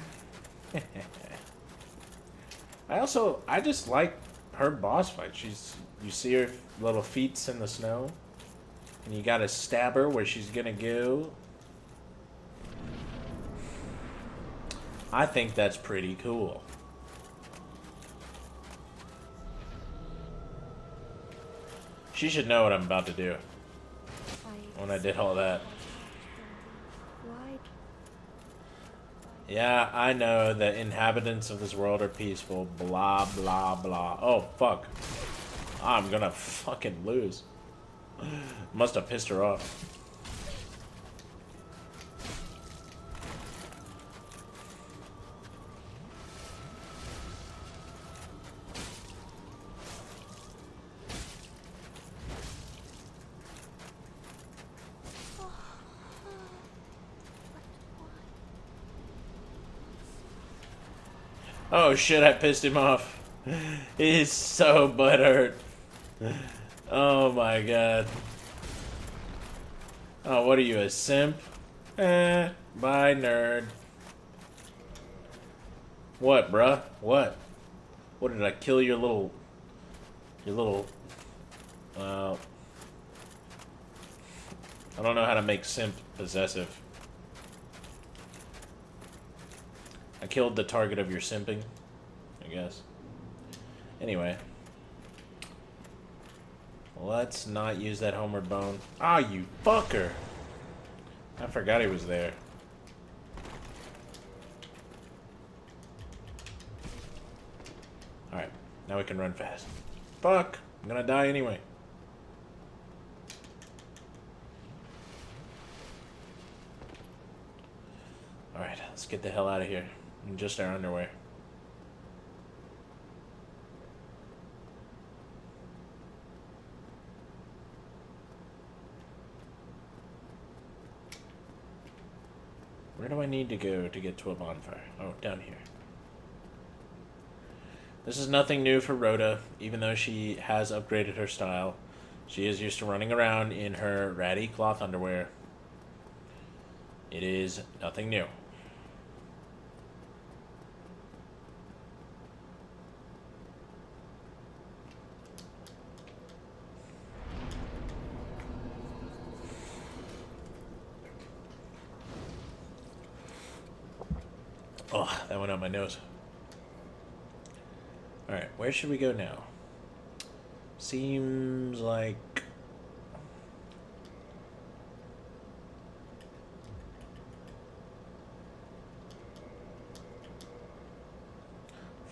Speaker 1: I just like her boss fight. You see her little feet in the snow, and you gotta stab her where she's gonna go. I think that's pretty cool. She should know what I'm about to do when I did all that.
Speaker 6: Why?
Speaker 1: Yeah, I know the inhabitants of this world are peaceful, blah, blah, blah. Oh, fuck. I'm gonna fucking lose. Must have pissed her off. Oh shit, I pissed him off. He's so butthurt. Oh my god. Oh, what are you, a simp? Bye, nerd. What, bruh? What? What, did I kill your little... I don't know how to make simp possessive. I killed the target of your simping, I guess. Anyway. Let's not use that homeward bone. Ah, you fucker! I forgot he was there. Alright, now we can run fast. Fuck! I'm gonna die anyway. Alright, let's get the hell out of here. In just our underwear. Where do I need to go to get to a bonfire? Oh, down here. This is nothing new for Rhoda, even though she has upgraded her style. She is used to running around in her ratty cloth underwear. It is nothing new. Oh, that went on my nose. Alright, where should we go now? Seems like...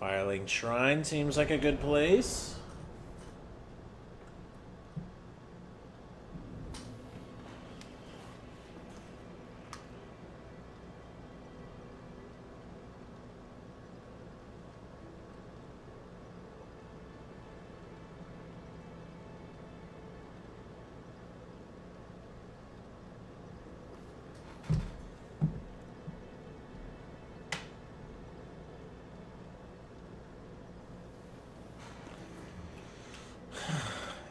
Speaker 1: Firelink Shrine seems like a good place.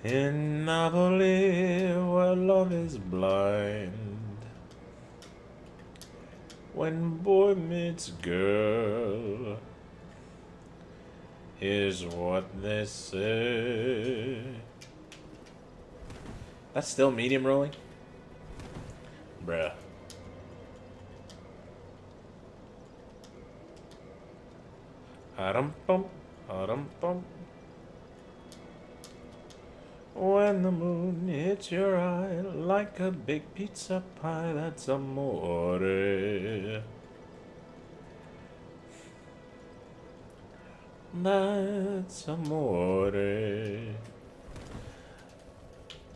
Speaker 1: In Napoli, where love is blind, when boy meets girl, here's what they say. That's still medium rolling? Bruh. Arum-pum, arum-pum. When the moon hits your eye like a big pizza pie, that's amore. That's amore.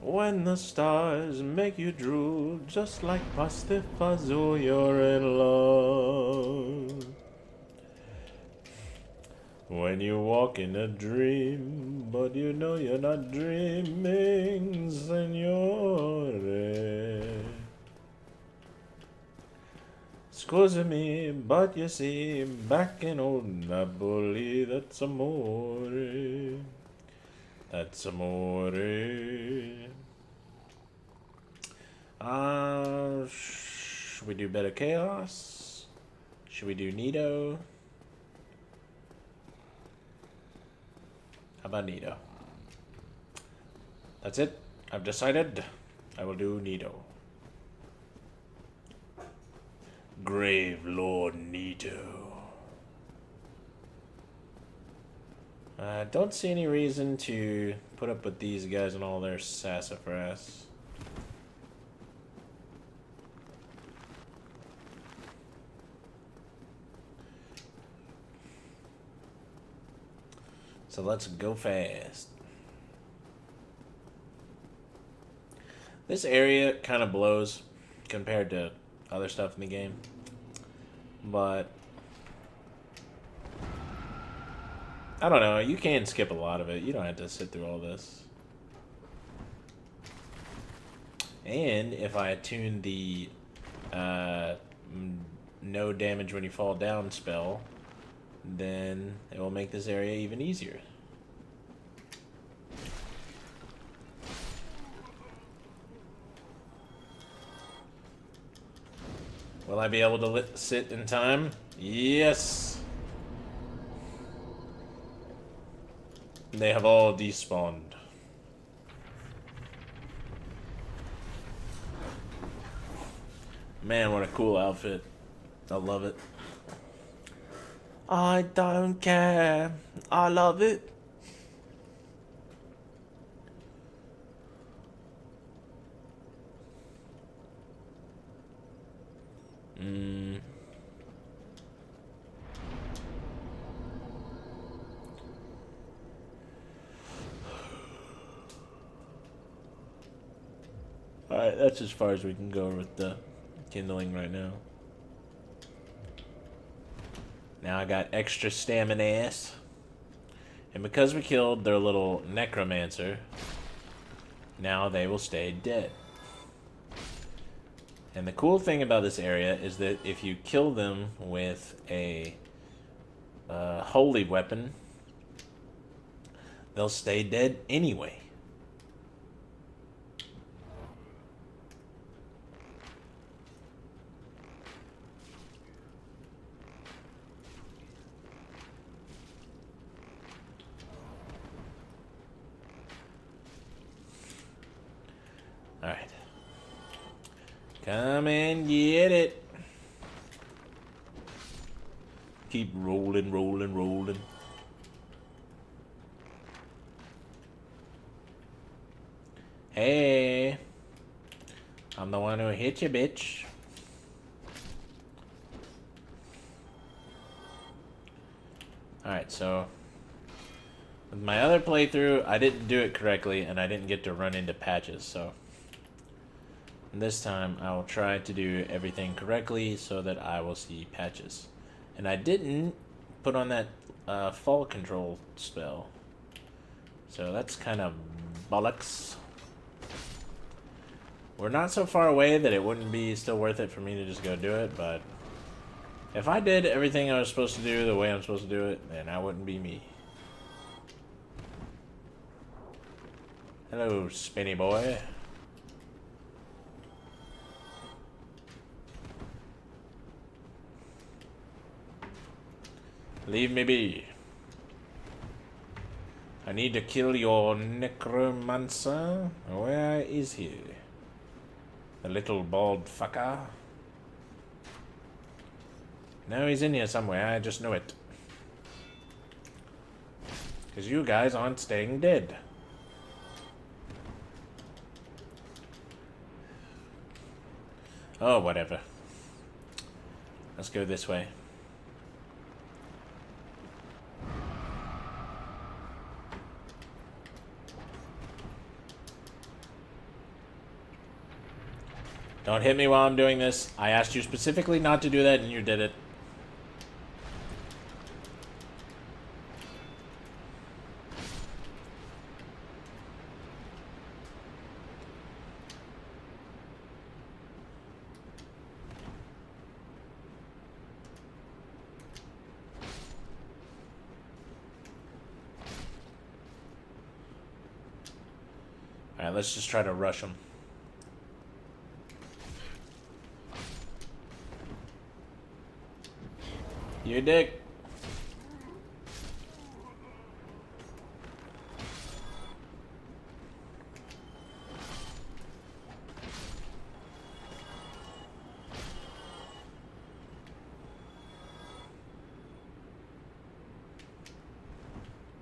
Speaker 1: When the stars make you drool, just like Pastifazo, you're in love. When you walk in a dream, but you know you're not dreaming, signore. Scusa me, but you see, back in old Napoli, that's amore. That's amore. Should we do Better Chaos? Should we do Nito? How about Nito? That's it. I've decided. I will do Nito. Grave Lord Nito. I don't see any reason to put up with these guys and all their sassafras. So let's go fast. This area kind of blows compared to other stuff in the game. But I don't know, you can skip a lot of it. You don't have to sit through all this. And if I tune the no damage when you fall down spell, then it will make this area even easier. Will I be able to sit in time? Yes! They have all despawned. Man, what a cool outfit. I love it. I don't care. I love it. Alright, that's as far as we can go with the kindling right now. Now I got extra stamina. And because we killed their little necromancer, now they will stay dead. And the cool thing about this area is that if you kill them with a holy weapon, they'll stay dead anyway. Alright. Come and get it. Keep rolling, rolling, rolling. Hey. I'm the one who hit you, bitch. Alright, so with my other playthrough, I didn't do it correctly and I didn't get to run into patches, so this time I will try to do everything correctly so that I will see patches. And I didn't put on that fall control spell. So that's kind of bollocks. We're not so far away that it wouldn't be still worth it for me to just go do it, but if I did everything I was supposed to do the way I'm supposed to do it, then I wouldn't be me. Hello, spinny boy. Leave me be. I need to kill your necromancer. Where is he? The little bald fucker. No, he's in here somewhere. I just know it. Because you guys aren't staying dead. Oh, whatever. Let's go this way. Don't hit me while I'm doing this. I asked you specifically not to do that, and you did it. Alright, let's just try to rush them. You dick.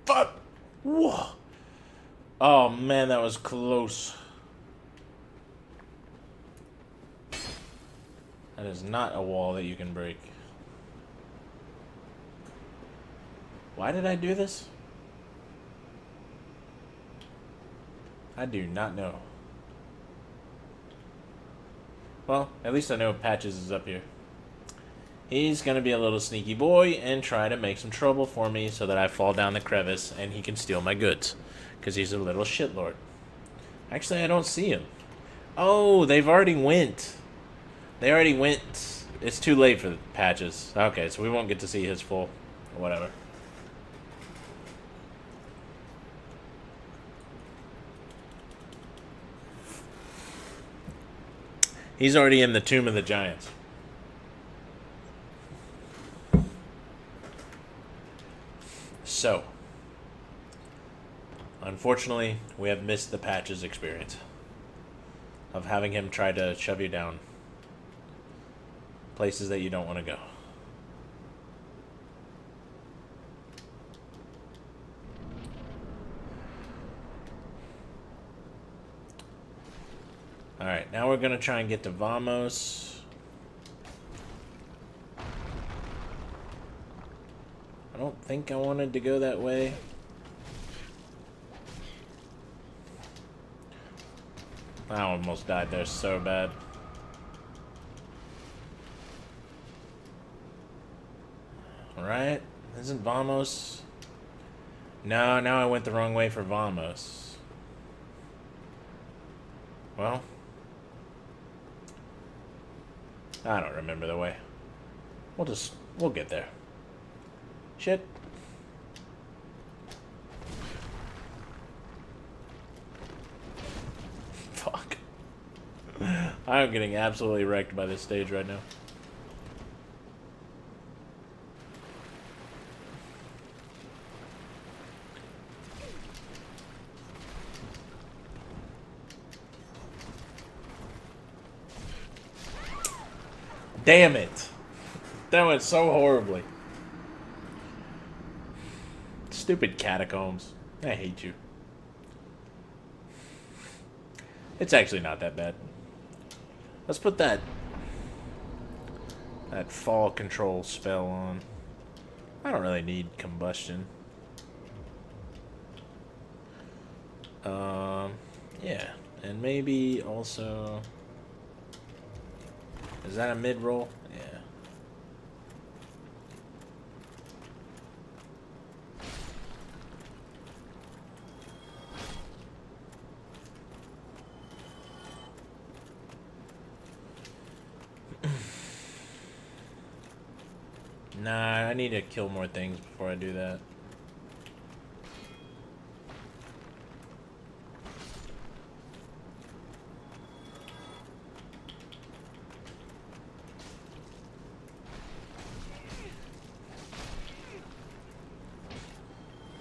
Speaker 1: Fuck! Whoa! Oh man, that was close. That is not a wall that you can break. Why did I do this? I do not know. Well, at least I know Patches is up here. He's gonna be a little sneaky boy and try to make some trouble for me so that I fall down the crevice and he can steal my goods. Because he's a little shitlord. Actually, I don't see him. Oh, they've already went. They already went. It's too late for the Patches. Okay, so we won't get to see his full. Whatever. He's already in the Tomb of the Giants. So, unfortunately, we have missed the Patches experience of having him try to shove you down places that you don't want to go. Alright, now we're going to try and get to Vamos. I don't think I wanted to go that way. I almost died there so bad. Alright, isn't Vamos? No, now I went the wrong way for Vamos. Well, I don't remember the way. We'll get there. Shit. Fuck. I'm getting absolutely wrecked by this stage right now. Damn it. That went so horribly. Stupid catacombs. I hate you. It's actually not that bad. Let's put that fall control spell on. I don't really need combustion. Yeah. And maybe also... Is that a mid-roll? Yeah. Nah, I need to kill more things before I do that.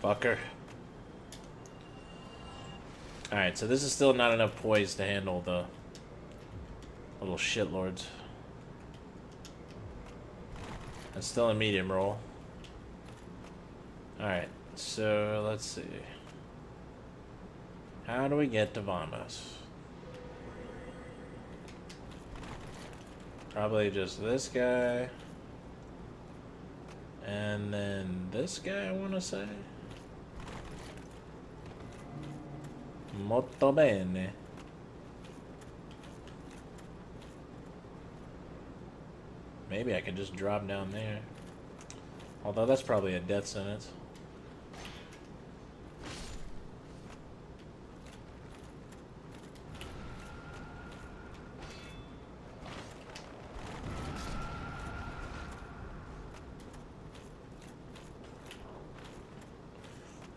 Speaker 1: Fucker. Alright, so this is still not enough poise to handle the little shitlords. That's still a medium roll. Alright, so let's see. How do we get to Vamos? Probably just this guy. And then this guy, I want to say. Molto bene. Maybe I could just drop down there. Although that's probably a death sentence.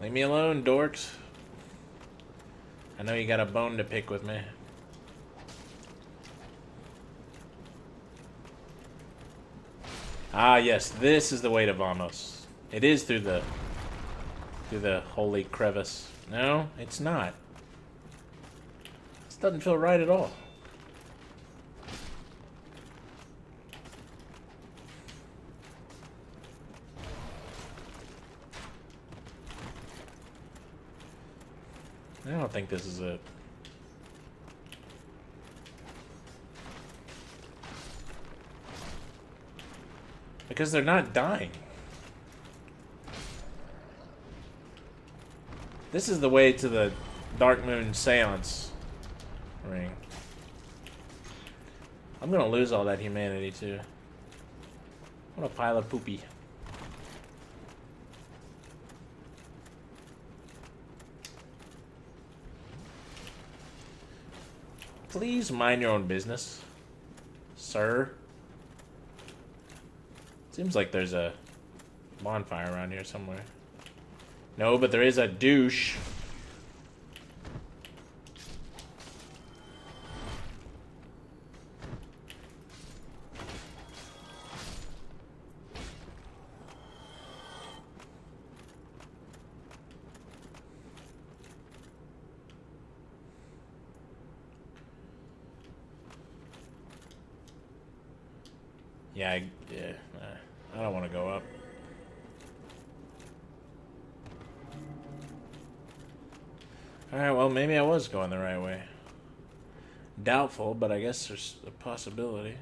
Speaker 1: Leave me alone, dorks. I know you got a bone to pick with me. Ah, yes, this is the way to Vamos. It is through the holy crevice. No, it's not. This doesn't feel right at all. I don't think this is it. Because they're not dying. This is the way to the Dark Moon Seance ring. I'm gonna lose all that humanity too. What a pile of poopy. Please mind your own business, sir. Seems like there's a bonfire around here somewhere. No, but there is a douche. Yeah, I don't want to go up. Alright, well, maybe I was going the right way. Doubtful, but I guess there's a possibility.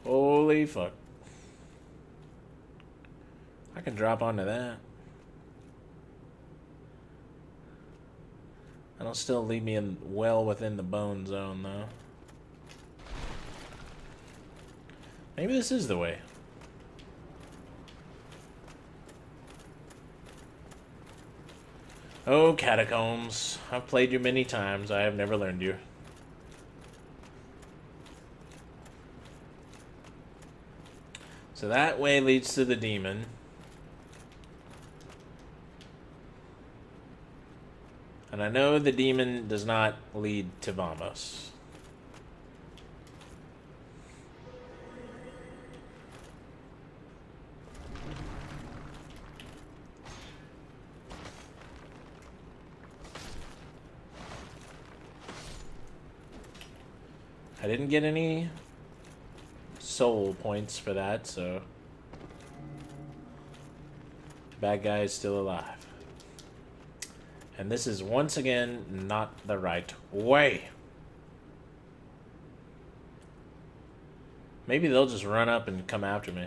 Speaker 1: Holy fuck. I can drop onto that. That'll still leave me well within the bone zone, though. Maybe this is the way. Oh, catacombs. I've played you many times. I have never learned you. So that way leads to the demon. And I know the demon does not lead to Vamos. I didn't get any soul points for that, so bad guy is still alive. And this is once again not the right way. Maybe they'll just run up and come after me.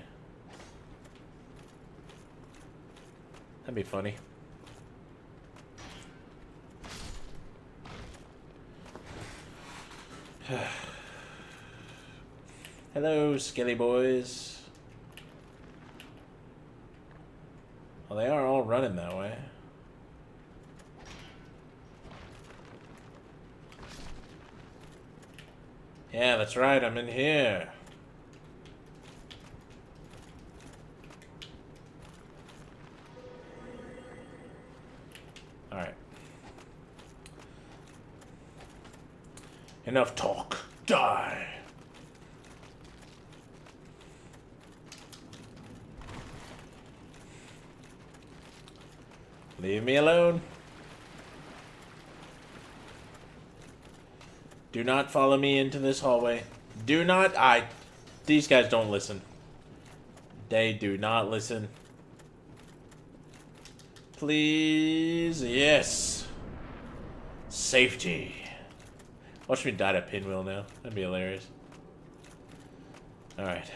Speaker 1: That'd be funny. Hello, Skelly boys. Well, they are all running that way. Yeah, that's right, I'm in here. Alright. Enough talk. Die! Leave me alone. Do not follow me into this hallway. Do not. These guys don't listen. They do not listen. Please, yes. Safety. Watch me die to pinwheel now. That'd be hilarious. Alright.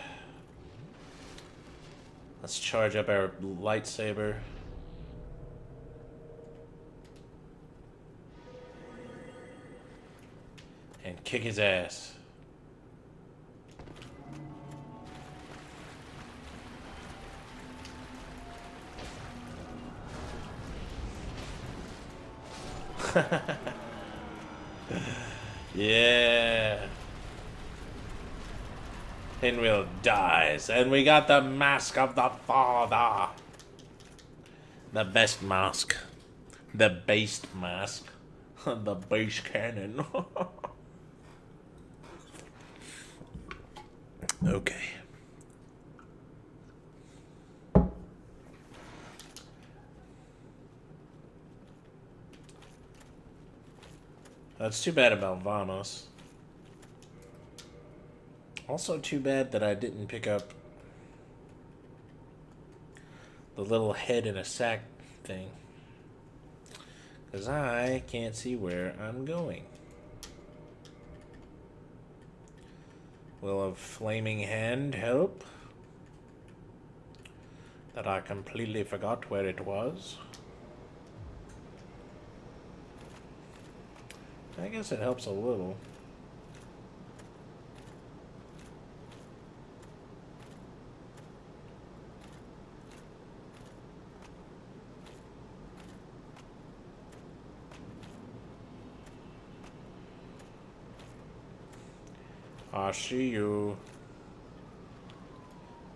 Speaker 1: Let's charge up our lightsaber. And kick his ass. Yeah. Pinwheel dies, and we got the mask of the father. The best mask. The based mask. The base cannon. Okay. That's too bad about Vamos. Also too bad that I didn't pick up the little head in a sack thing. Because I can't see where I'm going. Will a flaming hand help? That I completely forgot where it was. I guess it helps a little. I see you.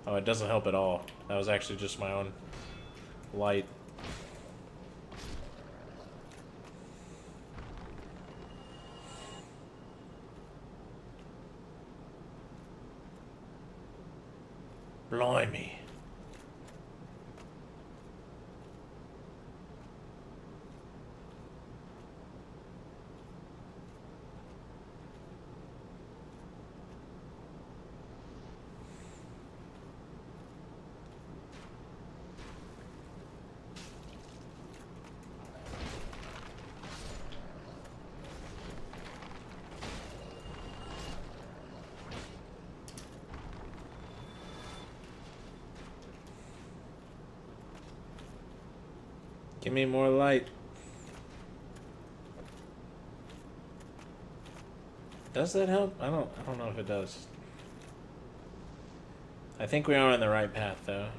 Speaker 1: Oh, it doesn't help at all. That was actually just my own light. Blimey. Give me more light. Does that help? I don't know if it does. I think we are on the right path though.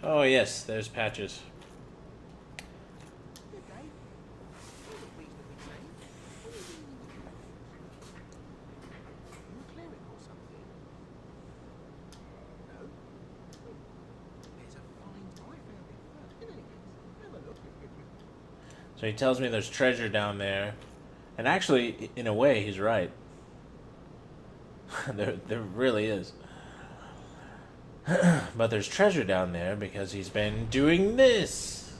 Speaker 1: Oh yes, there's Patches. So he tells me there's treasure down there. And actually, in a way, he's right. there really is. But there's treasure down there because he's been doing this.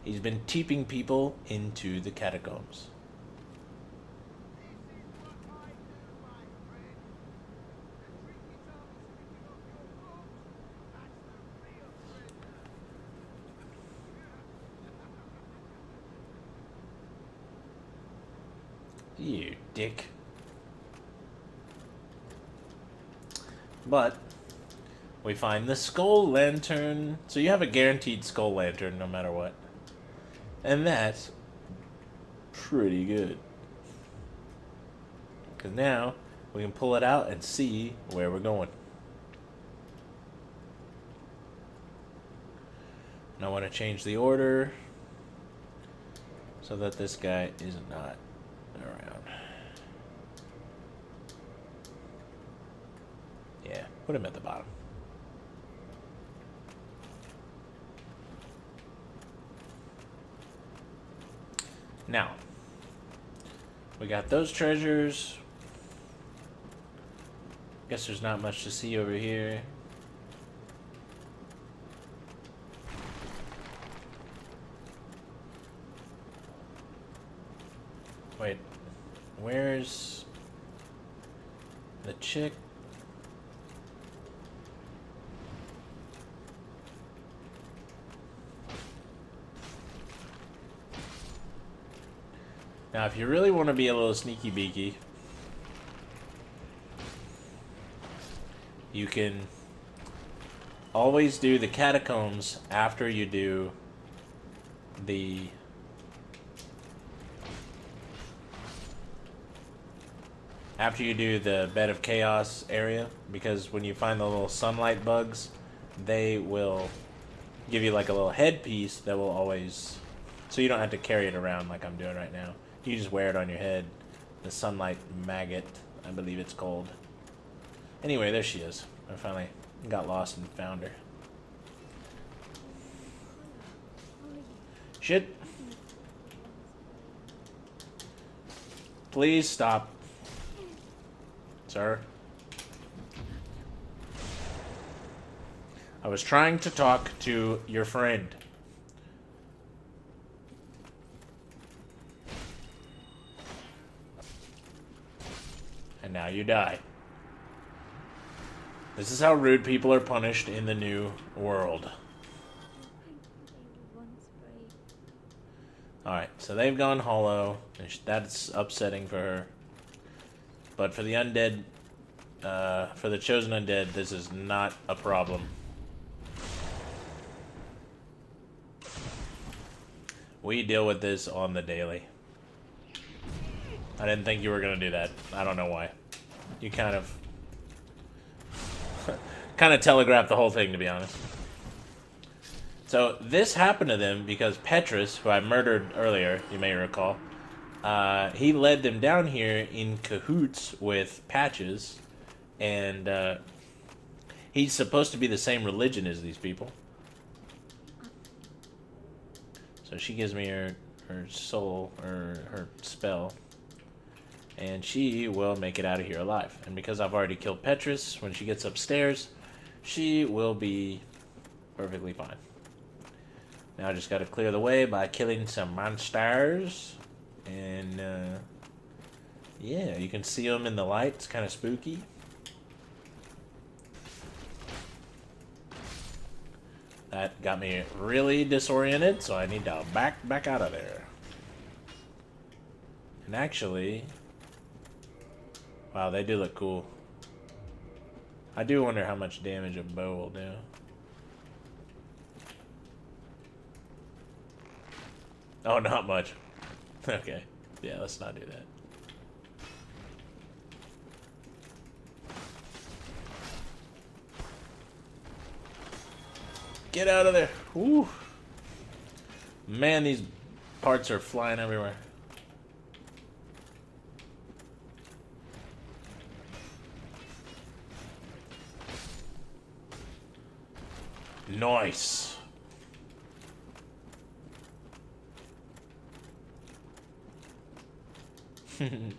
Speaker 1: He's been teeping people into the catacombs. You dick. But we find the skull lantern. So you have a guaranteed skull lantern no matter what. And that's pretty good. Because now we can pull it out and see where we're going. And I want to change the order so that this guy is not around. Yeah, put him at the bottom. Now, we got those treasures. Guess there's not much to see over here. Wait, where's the chick. Now, if you really want to be a little sneaky beaky, you can always do the catacombs after you do the Bed of Chaos area, because when you find the little sunlight bugs, they will give you like a little headpiece that will always, so you don't have to carry it around like I'm doing right now. You just wear it on your head. The sunlight maggot, I believe it's called. Anyway, there she is. I finally got lost and found her. Shit. Please stop. Sir. I was trying to talk to your friend. And now you die. This is how rude people are punished in the new world. Alright, so they've gone hollow. And that's upsetting for her. But for the undead, for the chosen undead, this is not a problem. We deal with this on the daily. I didn't think you were going to do that. I don't know why. You kind of telegraphed the whole thing, to be honest. So this happened to them because Petrus, who I murdered earlier, you may recall, he led them down here in cahoots with Patches, and he's supposed to be the same religion as these people. So she gives me her soul, or her spell, and she will make it out of here alive. And because I've already killed Petrus, when she gets upstairs, she will be perfectly fine. Now I just got to clear the way by killing some monsters. And, yeah, you can see them in the light. It's kind of spooky. That got me really disoriented, so I need to back out of there. And actually... Wow, they do look cool. I do wonder how much damage a bow will do. Oh, not much. Okay. Yeah, let's not do that. Get out of there. Woo. Man, these parts are flying everywhere. Nice. And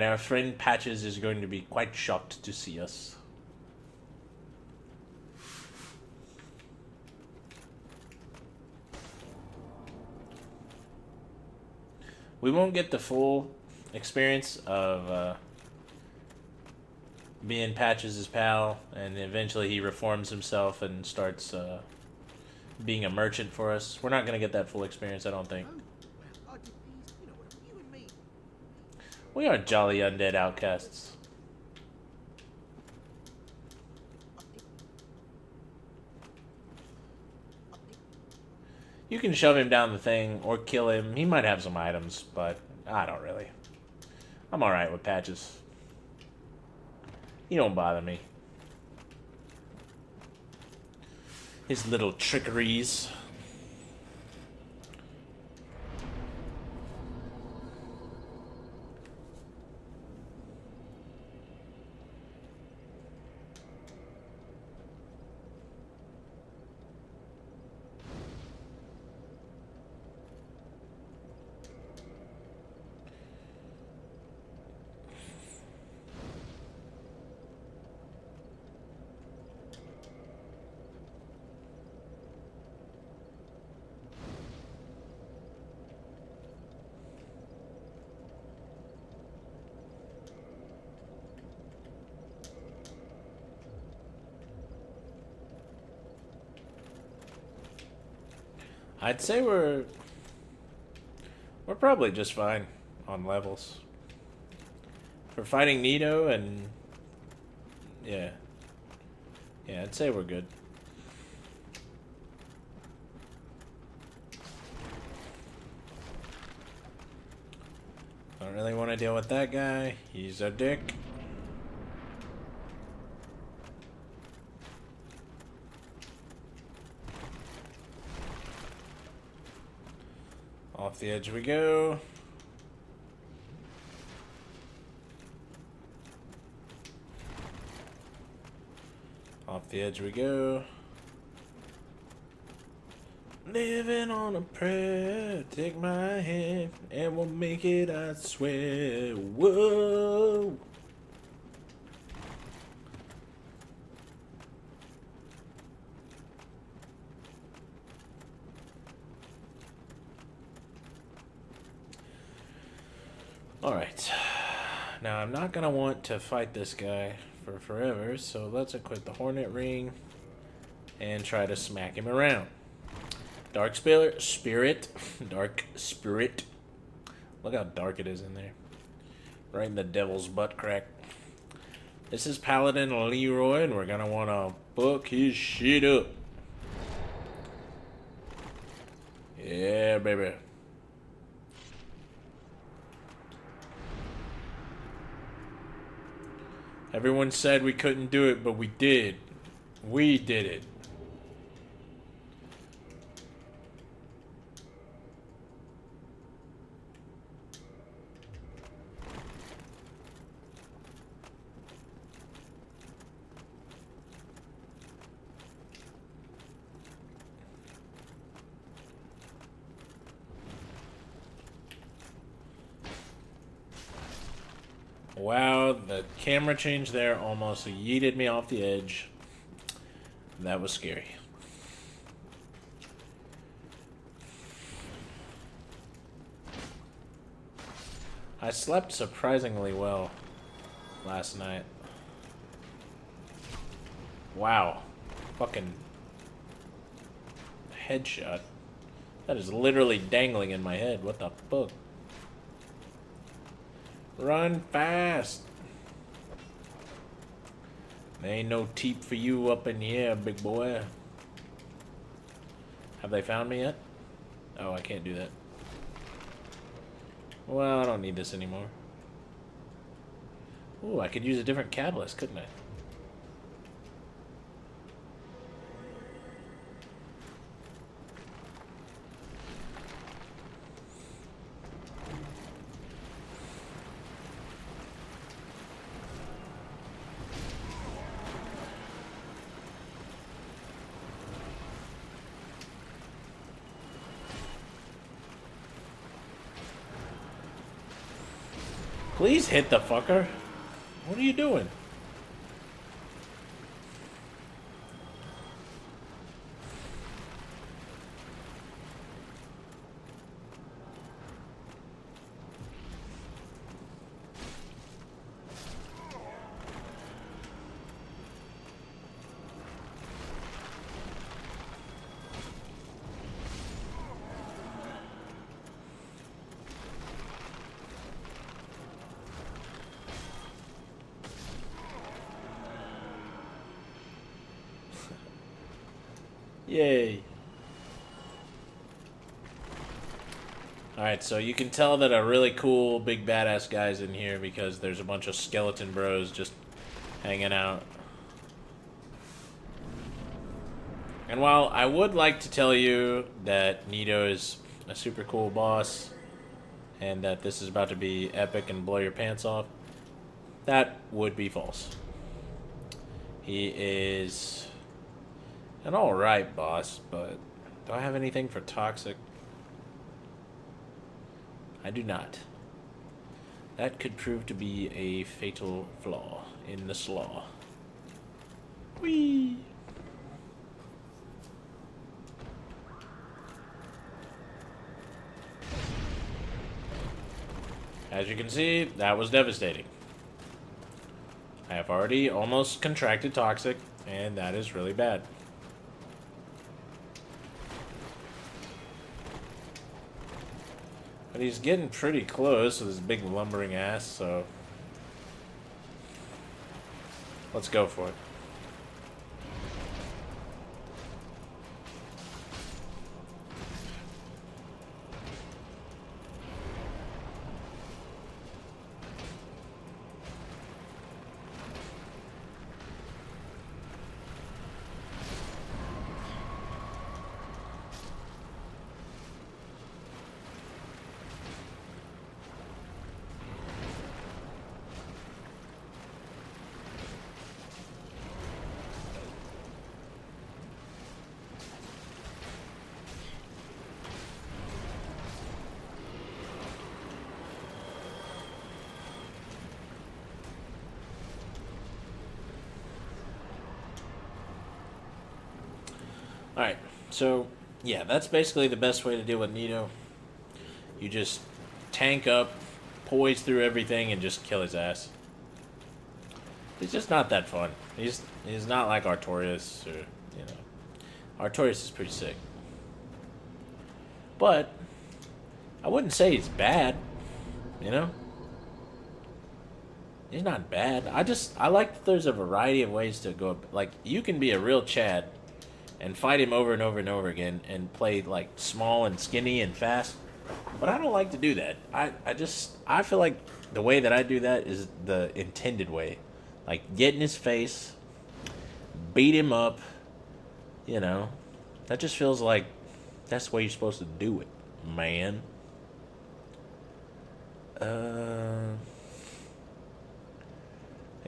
Speaker 1: our friend Patches is going to be quite shocked to see us. We won't get the full experience of being Patches' pal, and eventually he reforms himself and starts being a merchant for us. We're not going to get that full experience, I don't think. We are jolly undead outcasts. You can shove him down the thing or kill him. He might have some items, but I don't really. I'm alright with Patches. He don't bother me. His little trickeries. I'd say we're probably just fine on levels. For fighting Nito and yeah. Yeah, I'd say we're good. Don't really want to deal with that guy. He's a dick. Off the edge we go. Off the edge we go. Living on a prayer, take my hand, and we'll make it, I swear. Whoa! Alright. Now, I'm not gonna want to fight this guy for forever, so let's equip the Hornet Ring and try to smack him around. Dark Spirit. Dark Spirit. Look how dark it is in there. Right in the devil's butt crack. This is Paladin Leroy, and we're gonna wanna book his shit up. Yeah, baby. Everyone said we couldn't do it, but we did. We did it. Wow, the camera change there almost yeeted me off the edge. That was scary. I slept surprisingly well last night. Wow. Fucking headshot. That is literally dangling in my head. What the fuck? Run fast. There ain't no teep for you up in here, big boy. Have they found me yet? Oh, I can't do that. Well, I don't need this anymore. Ooh, I could use a different catalyst, couldn't I? Please hit the fucker. What are you doing? Yay. Alright, so you can tell that a really cool, big, badass guy's in here because there's a bunch of skeleton bros just hanging out. And while I would like to tell you that Nito is a super cool boss and that this is about to be epic and blow your pants off, that would be false. He is an alright boss, but do I have anything for toxic? I do not. That could prove to be a fatal flaw in the slaw. Whee! As you can see, that was devastating. I have already almost contracted toxic, and that is really bad. But he's getting pretty close with his big lumbering ass, so let's go for it. Alright, so, yeah, that's basically the best way to deal with Nito. You just tank up, poise through everything, and just kill his ass. He's just not that fun. He's not like Artorias, or, you know. Artorias is pretty sick. But, I wouldn't say he's bad, you know? He's not bad. I like that there's a variety of ways to go. Like, you can be a real Chad and fight him over and over and over again and play like small and skinny and fast. But I don't like to do that. I feel like the way that I do that is the intended way. Like, get in his face, beat him up, you know. That just feels like that's the way you're supposed to do it, man. I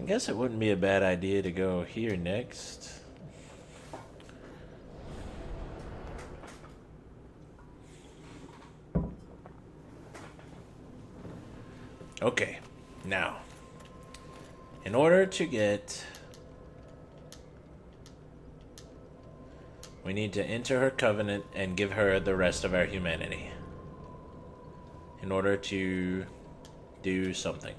Speaker 1: guess it wouldn't be a bad idea to go here next. Okay, now, in order to get, we need to enter her covenant and give her the rest of our humanity in order to do something.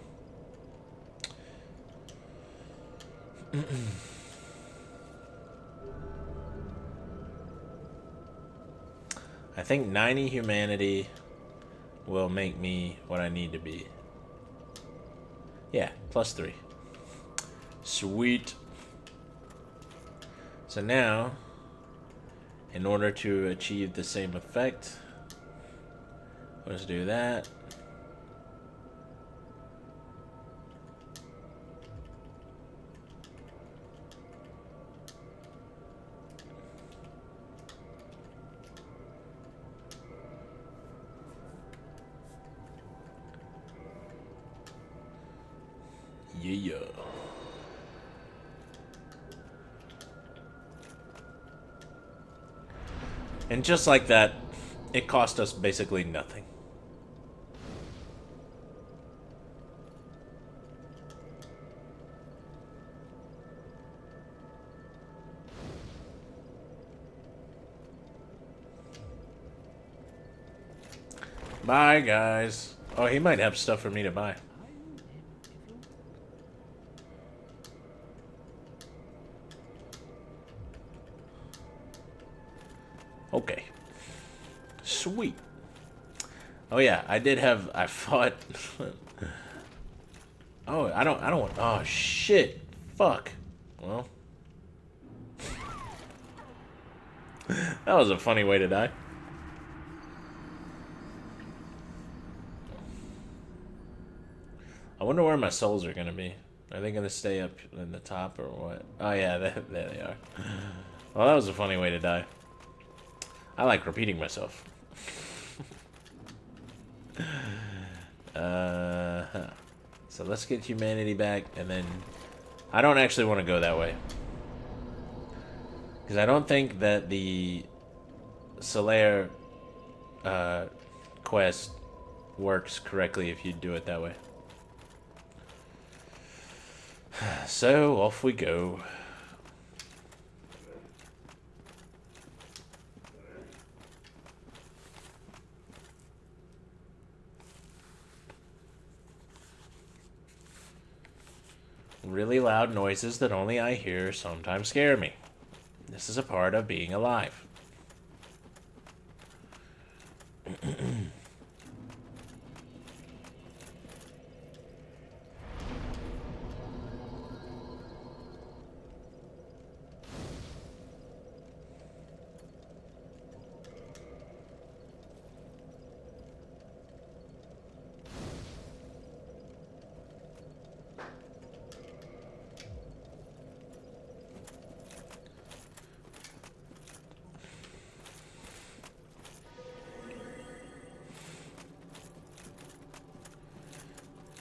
Speaker 1: I think 90 humanity will make me what I need to be. Yeah, +3. Sweet. So now, in order to achieve the same effect, let's do that. Yeah. And just like that, it cost us basically nothing. Bye, guys. Oh, he might have stuff for me to buy. Okay. Sweet. Oh yeah, I fought. Oh, I don't want, oh shit. Fuck. Well. That was a funny way to die. I wonder where my souls are gonna be. Are they gonna stay up in the top or what? Oh yeah, there they are. Well, that was a funny way to die. I like repeating myself. So let's get humanity back, and then I don't actually want to go that way because I don't think that the Solaire quest works correctly if you do it that way. So off we go. Really loud noises that only I hear sometimes scare me. This is a part of being alive.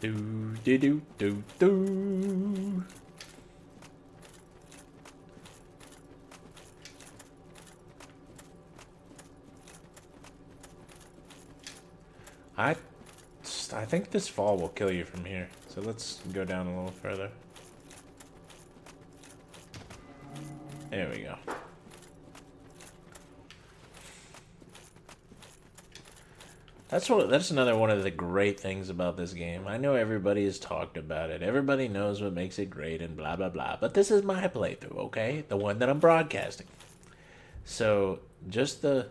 Speaker 1: Do do do do do. I think this fall will kill you from here. So let's go down a little further. There we go. That's another one of the great things about this game. I know everybody has talked about it. Everybody knows what makes it great and blah blah blah. But this is my playthrough, okay? The one that I'm broadcasting. So just the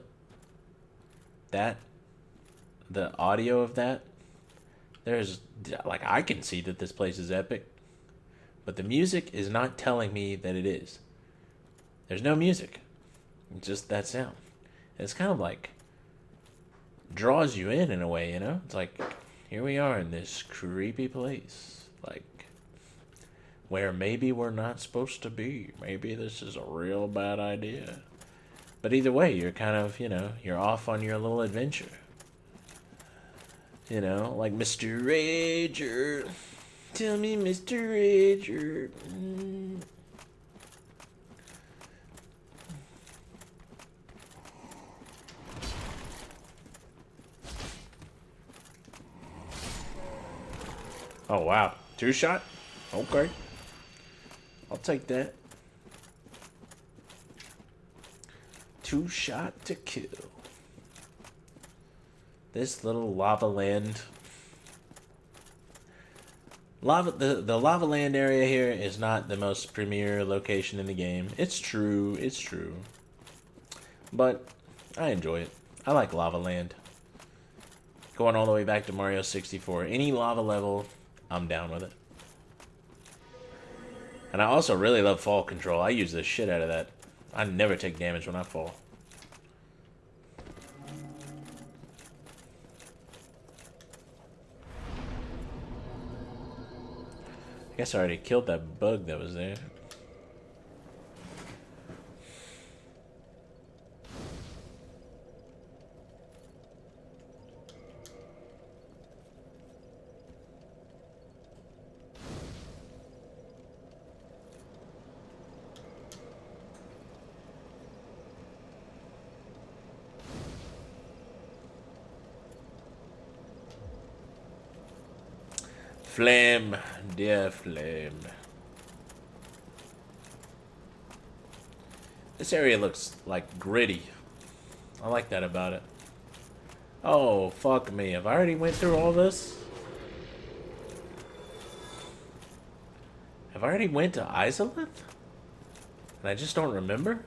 Speaker 1: audio of that, there's like, I can see that this place is epic, but the music is not telling me that it is. There's no music. It's just that sound. And it's kind of like draws you in a way, you know? It's like, here we are in this creepy place, like where maybe we're not supposed to be. Maybe this is a real bad idea. But either way, you're kind of, you know, you're off on your little adventure. You know, like Mr. Rager. Tell me, Mr. Rager. Oh, wow. 2-shot? Okay. I'll take that. 2-shot to kill. This little lava land. The lava land area here is not the most premier location in the game. It's true, it's true. But I enjoy it. I like lava land. Going all the way back to Mario 64. Any lava level, I'm down with it. And I also really love fall control. I use the shit out of that. I never take damage when I fall. I guess I already killed that bug that was there. Flame, dear flame. This area looks like gritty. I like that about it. Oh, fuck me. Have I already went through all this? Have I already went to Izalith? And I just don't remember?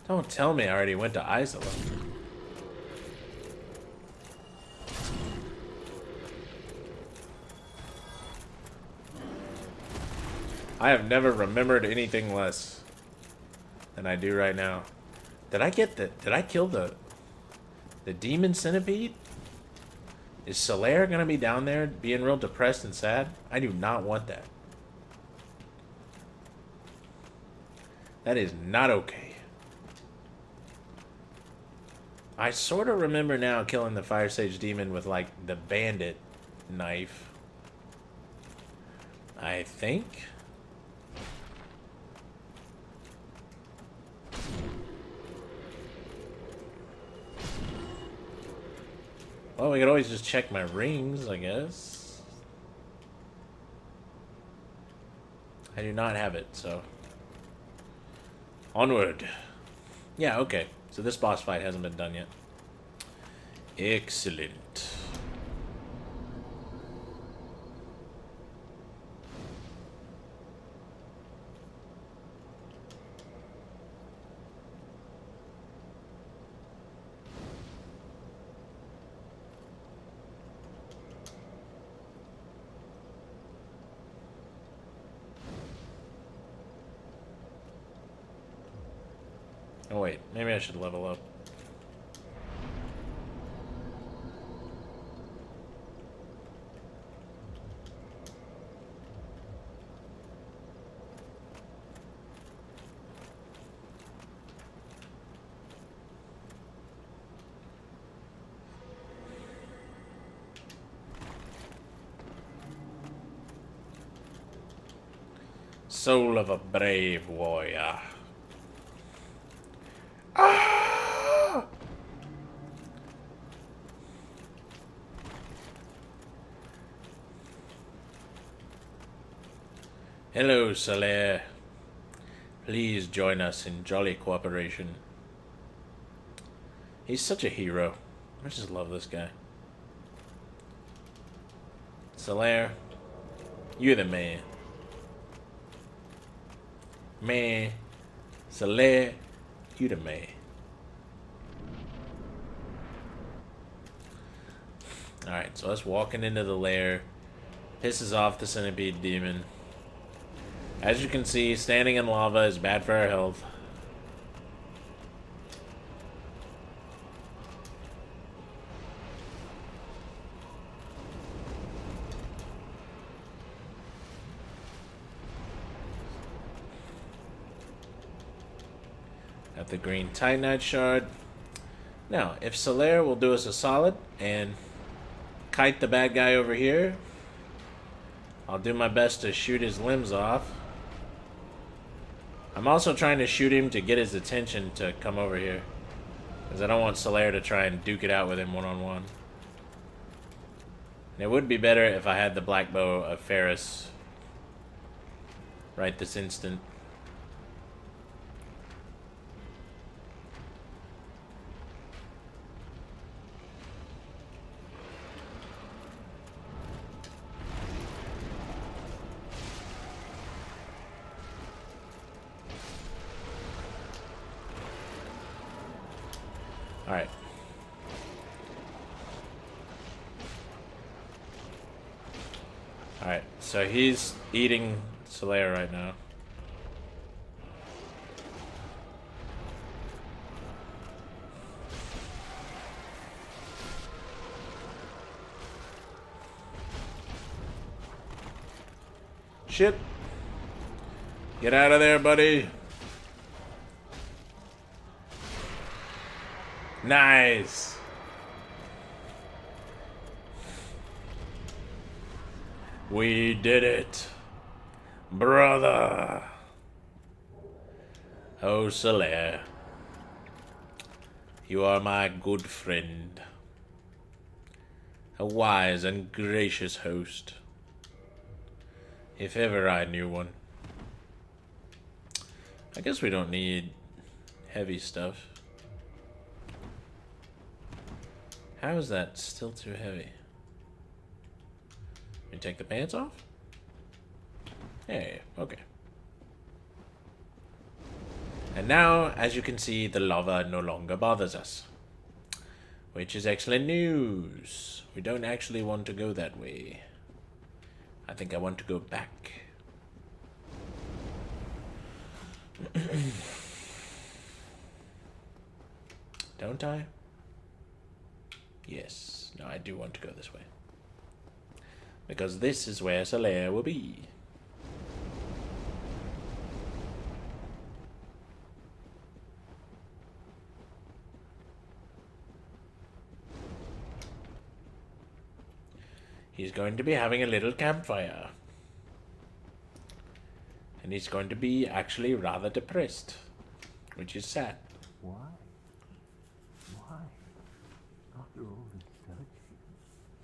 Speaker 1: Don't tell me I already went to Izalith. I have never remembered anything less than I do right now. Did I kill the demon centipede? Is Solaire gonna be down there being real depressed and sad? I do not want that. That is not okay. I sort of remember now killing the Fire Sage demon with like the bandit knife. I think. Well, we could always just check my rings, I guess. I do not have it, so. Onward. Yeah, okay. So this boss fight hasn't been done yet. Excellent. Oh wait, maybe I should level up. soul of a brave warrior. Ah! Hello, Solaire. Please join us in jolly cooperation. He's such a hero. I just love this guy. Solaire, you're the man. Man, Solaire, you the man. Alright, so us walking into the lair pisses off the centipede demon. As you can see, standing in lava is bad for our health. Got the green Titanite shard. Now, if Solaire will do us a solid and kite the bad guy over here, I'll do my best to shoot his limbs off. I'm also trying to shoot him to get his attention to come over here, because I don't want Solaire to try and duke it out with him one-on-one. And it would be better if I had the black bow of Ferris right this instant. Alright. Alright, so he's eating Solaire right now. Shit. Get out of there, buddy. Nice. We did it, brother. Oh, Solaire, you are my good friend, a wise and gracious host, if ever I knew one. I guess we don't need heavy stuff. How is that still too heavy? You take the pants off? Hey, okay. And now, as you can see, the lava no longer bothers us. Which is excellent news. We don't actually want to go that way. I think I want to go back. Don't I? Yes. No, I do want to go this way. Because this is where Solaire will be. He's going to be having a little campfire. And he's going to be actually rather depressed. Which is sad.
Speaker 7: Why? Why? After all this searching,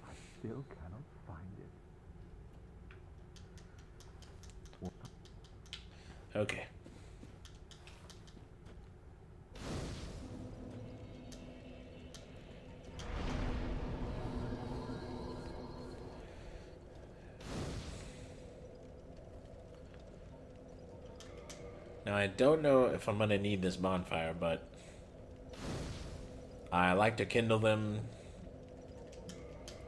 Speaker 7: I still cannot find it.
Speaker 1: Okay. Now, I don't know if I'm going to need this bonfire, but I like to kindle them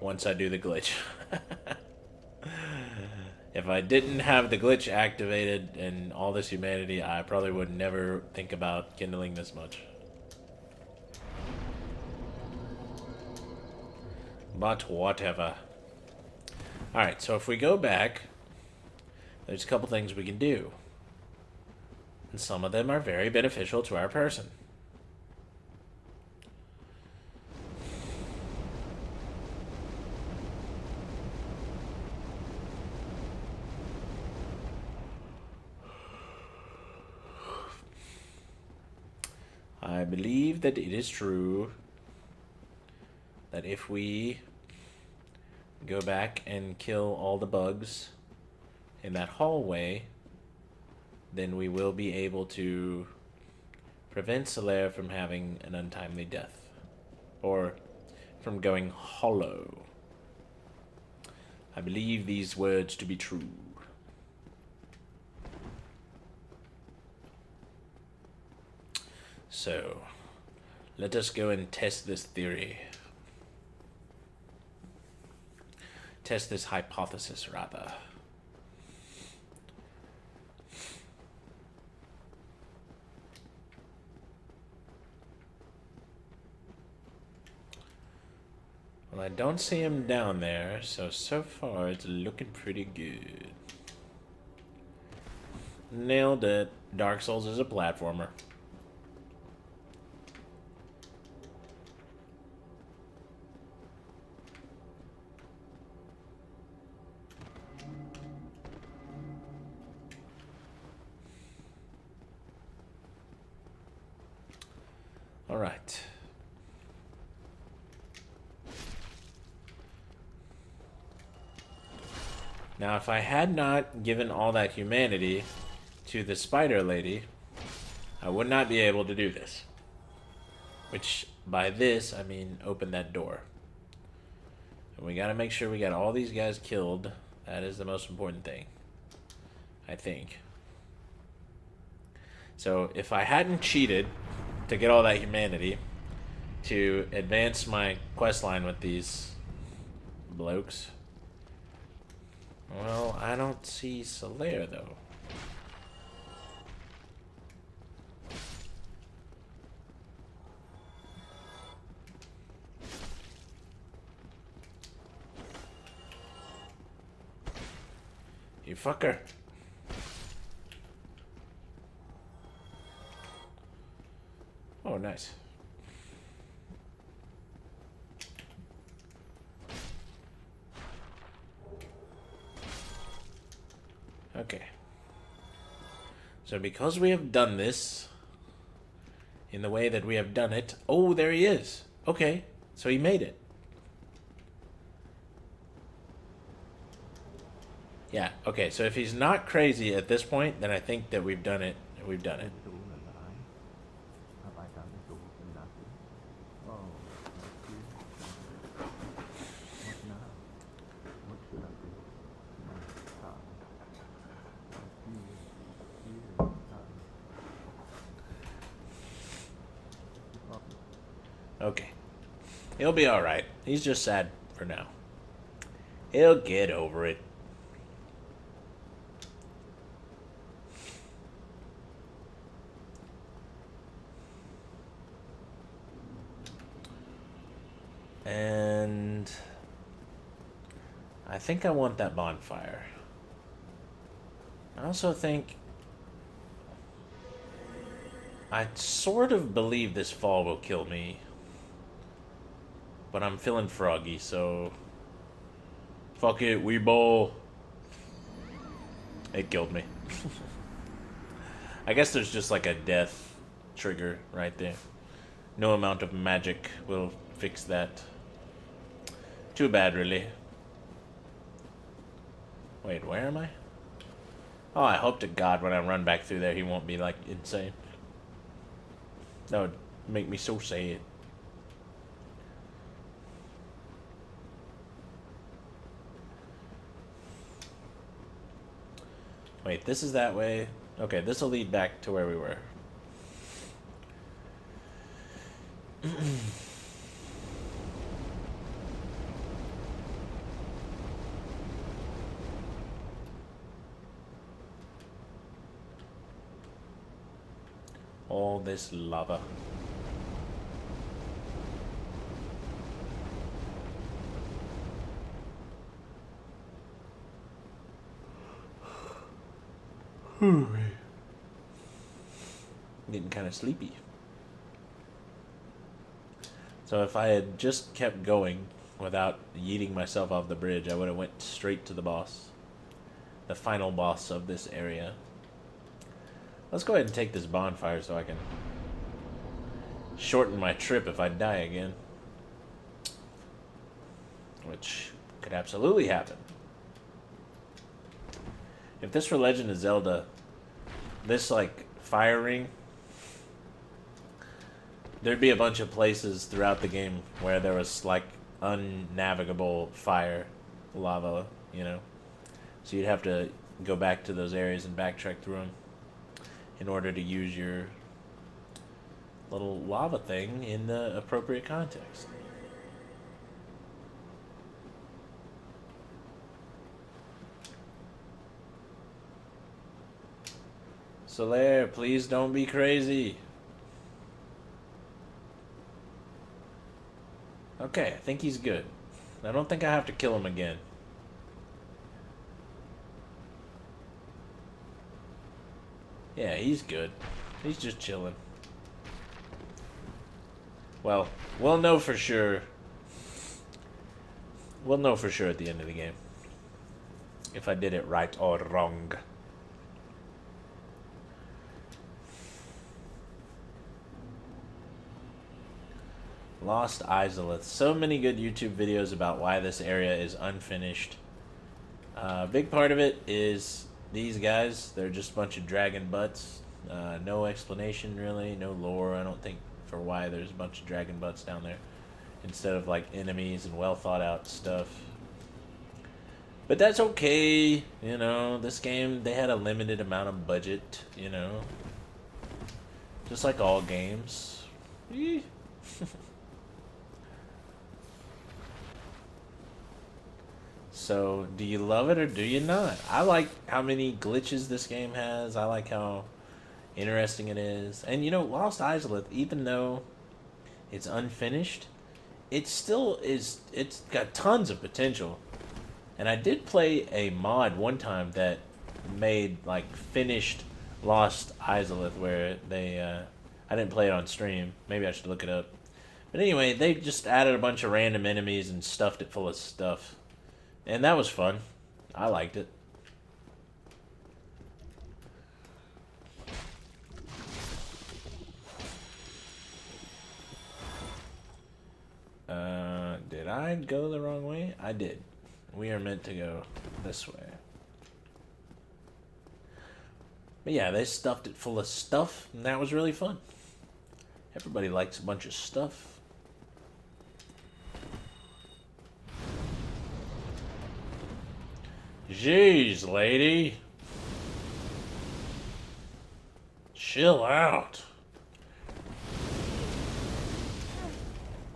Speaker 1: once I do the glitch. If I didn't have the glitch activated and all this humanity, I probably would never think about kindling this much. But whatever. Alright, so if we go back, there's a couple things we can do. And some of them are very beneficial to our person. I believe that it is true that if we go back and kill all the bugs in that hallway, then we will be able to prevent Solaire from having an untimely death. Or from going hollow. I believe these words to be true. So, let us go and test this theory. Test this hypothesis, rather. Well, I don't see him down there, so far it's looking pretty good. Nailed it. Dark Souls is a platformer. All right. Now, if I had not given all that humanity to the spider lady, I would not be able to do this. Which, by this, I mean open that door. And we gotta make sure we got all these guys killed. That is the most important thing, I think. So, if I hadn't cheated to get all that humanity to advance my quest line with these blokes, well, I don't see Solaire, though. You fucker. Oh, nice. Okay. So because we have done this in the way that we have done it... Oh, there he is. Okay. So he made it. Yeah, okay. So if he's not crazy at this point, then I think that we've done it. We've done it.
Speaker 7: Is it all a lie? Have I done this all for nothing? Oh, that's you. What now? What should I do? My son. What you, son.
Speaker 1: Okay. He'll be alright. He's just sad for now. He'll get over it. And I think I want that bonfire. I also think I sort of believe this fall will kill me. But I'm feeling froggy, so fuck it, we bowl. It killed me. I guess there's just like a death trigger right there. No amount of magic will fix that. Too bad, really. Wait, where am I? Oh, I hope to God when I run back through there he won't be, like, insane. That would make me so sad. Wait, this is that way. Okay, this will lead back to where we were. All this lava. Getting kind of sleepy. So if I had just kept going without yeeting myself off the bridge, I would have went straight to the boss. The final boss of this area. Let's go ahead and take this bonfire so I can shorten my trip if I die again. Which could absolutely happen. If this were Legend of Zelda, this, like, fire ring, there'd be a bunch of places throughout the game where there was, like, unnavigable fire, lava, you know? So you'd have to go back to those areas and backtrack through them in order to use your little lava thing in the appropriate context. Solaire, please don't be crazy. Okay, I think he's good. I don't think I have to kill him again. Yeah, he's good. He's just chilling. Well, we'll know for sure. We'll know for sure at the end of the game if I did it right or wrong. Lost Izalith. So many good YouTube videos about why this area is unfinished. Big part of it is these guys. They're just a bunch of dragon butts. No explanation really, no lore, I don't think, for why there's a bunch of dragon butts down there instead of like enemies and well thought out stuff. But that's okay, you know, this game, they had a limited amount of budget, you know. Just like all games. So, do you love it or do you not? I like how many glitches this game has. I like how interesting it is. And you know, Lost Izalith, even though it's unfinished, it still is, it's got tons of potential. And I did play a mod one time that made, like, finished Lost Izalith where they, I didn't play it on stream. Maybe I should look it up. But anyway, they just added a bunch of random enemies and stuffed it full of stuff. And that was fun. I liked it. Did I go the wrong way? I did. We are meant to go this way. But yeah, they stuffed it full of stuff, and that was really fun. Everybody likes a bunch of stuff. Jeez, lady. Chill out.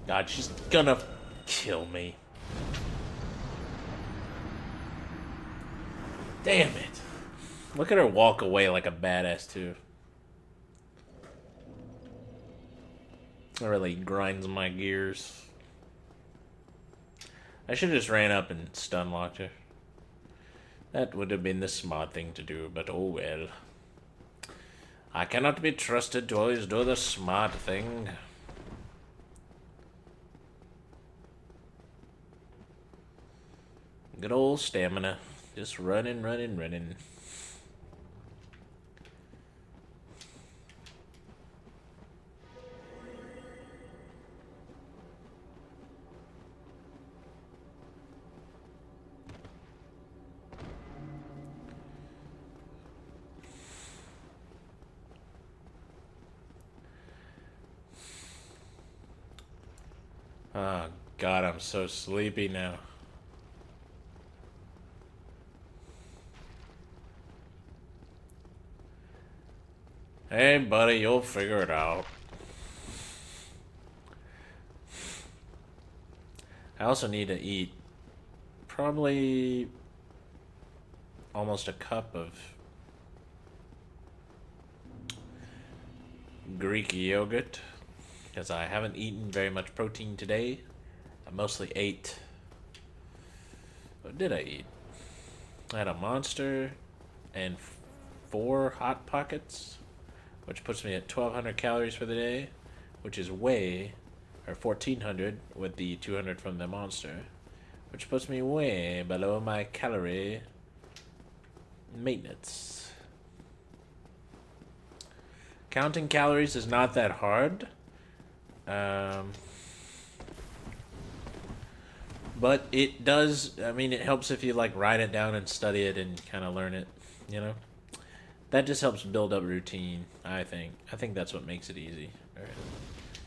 Speaker 1: God, she's gonna kill me. Damn it. Look at her walk away like a badass, too. That really grinds my gears. I should have just ran up and stun locked her. That would have been the smart thing to do, but oh well. I cannot be trusted to always do the smart thing. Good old stamina. Just running, running, running. Oh, God, I'm so sleepy now. Hey, buddy, you'll figure it out. I also need to eat probably almost a cup of Greek yogurt, because I haven't eaten very much protein today. I mostly ate... What did I eat? I had a Monster and 4 Hot Pockets, which puts me at 1,200 calories for the day, which is way, or 1,400 with the 200 from the Monster, which puts me way below my calorie maintenance. Counting calories is not that hard, But it does, I mean, it helps if you like write it down and study it and kind of learn it, you know? That just helps build up routine, I think. I think that's what makes it easy. Or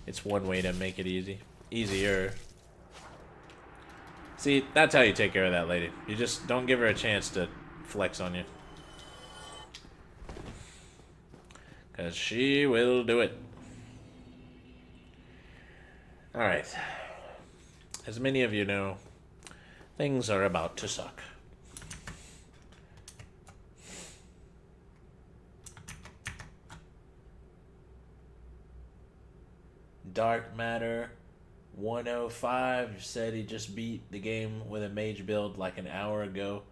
Speaker 1: it's one way to make it easy. Easier. See, that's how you take care of that lady. You just don't give her a chance to flex on you. Because she will do it. Alright. As many of you know, things are about to suck. Dark Matter 105 said he just beat the game with a mage build like an hour ago.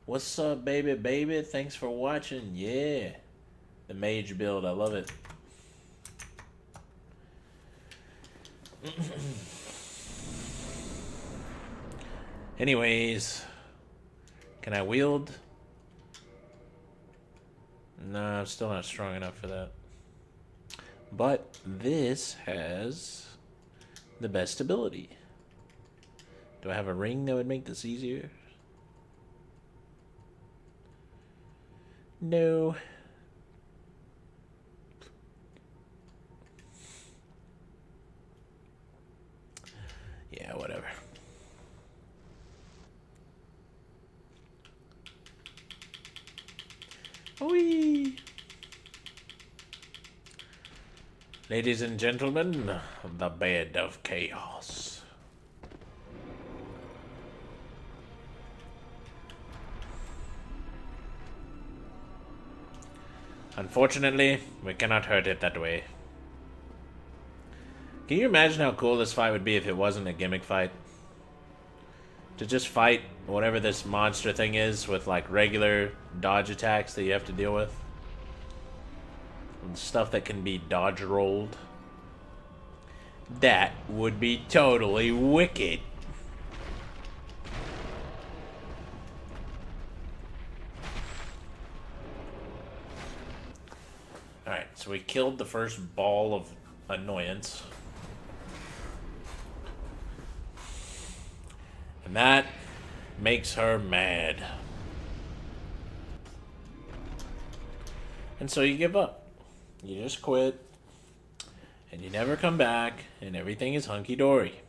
Speaker 1: What's up, baby? Thanks for watching. Yeah. The mage build, I love it. Anyways, can I wield? No, I'm still not strong enough for that. But this has the best ability. Do I have a ring that would make this easier? No. Yeah, whatever. Whee! Ladies and gentlemen, the bed of chaos. Unfortunately, we cannot hurt it that way. Can you imagine how cool this fight would be if it wasn't a gimmick fight? To just fight whatever this monster thing is with like regular dodge attacks that you have to deal with. And stuff that can be dodge rolled. That would be totally wicked. Alright, so we killed the first ball of annoyance. And that makes her mad. And so you give up. You just quit. And you never come back. And everything is hunky-dory.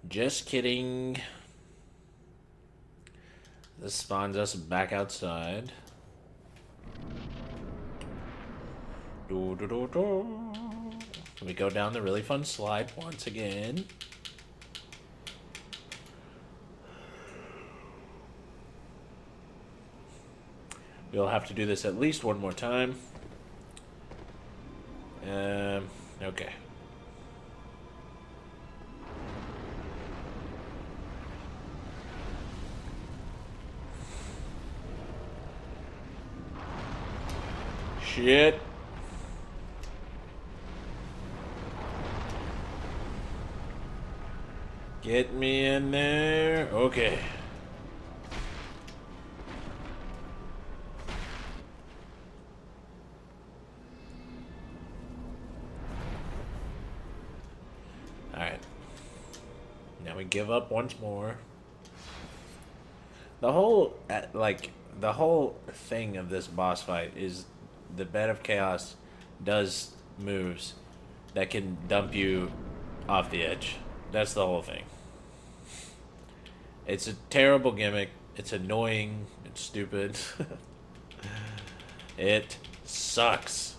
Speaker 1: Just kidding. This spawns us back outside. We go down the really fun slide once again. We'll have to do this at least one more time. Okay. Shit. Get me in there. Okay. Alright. Now we give up once more. The whole, the whole thing of this boss fight is the Bed of Chaos does moves that can dump you off the edge. That's the whole thing. It's a terrible gimmick. It's annoying. It's stupid. It sucks.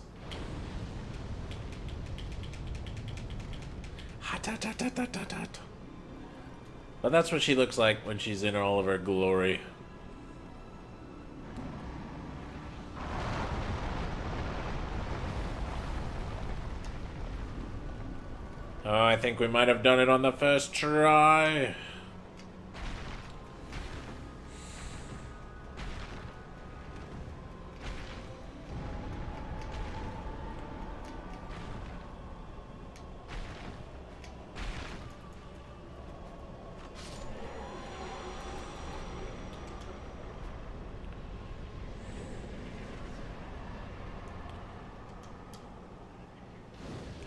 Speaker 1: But that's what she looks like when she's in all of her glory. Oh, I think we might have done it on the first try.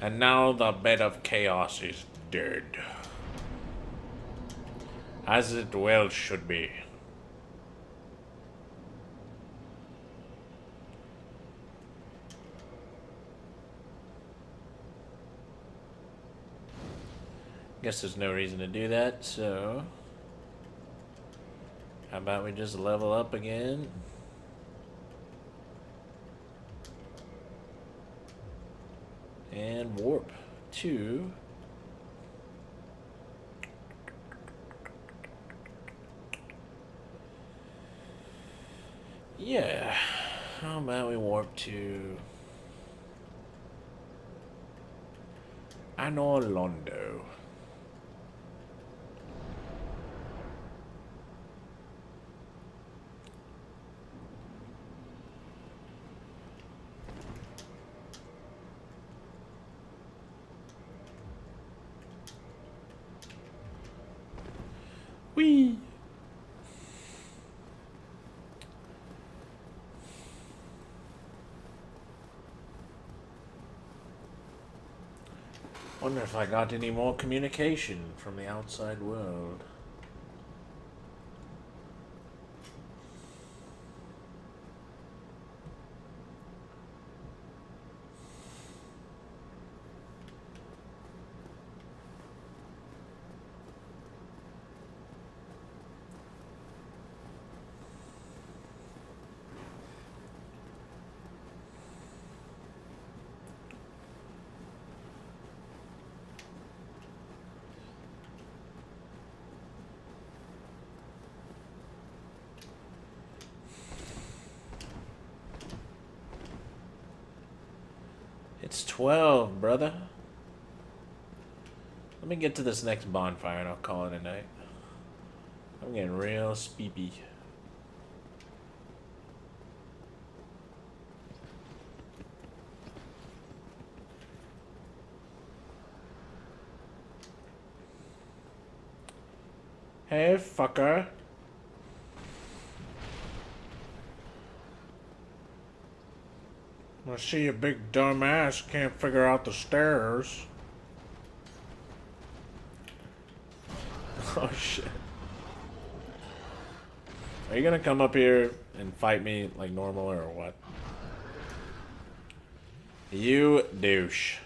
Speaker 1: And now the bed of chaos is dead. As it well should be. Guess there's no reason to do that, so how about we just level up again? And warp to yeah. How about we warp to Anor Londo? Whee! Wonder if I got any more communication from the outside world. It's 12, brother. Let me get to this next bonfire and I'll call it a night. I'm getting real speepy. Hey, fucker. I see your big dumb ass can't figure out the stairs. Oh shit. Are you gonna come up here and fight me like normal or what? You douche.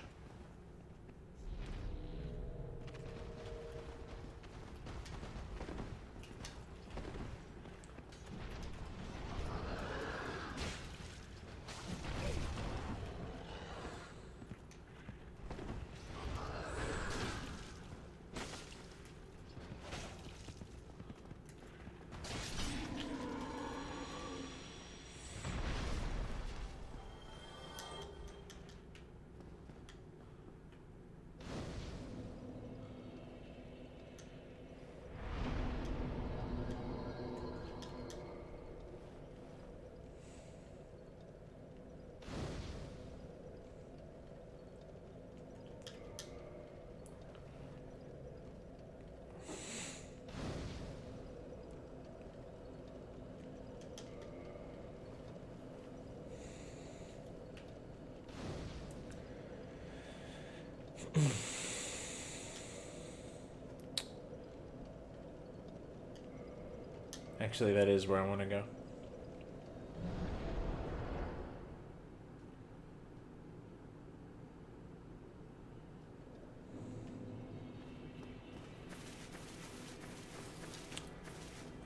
Speaker 1: Actually, that is where I want to go.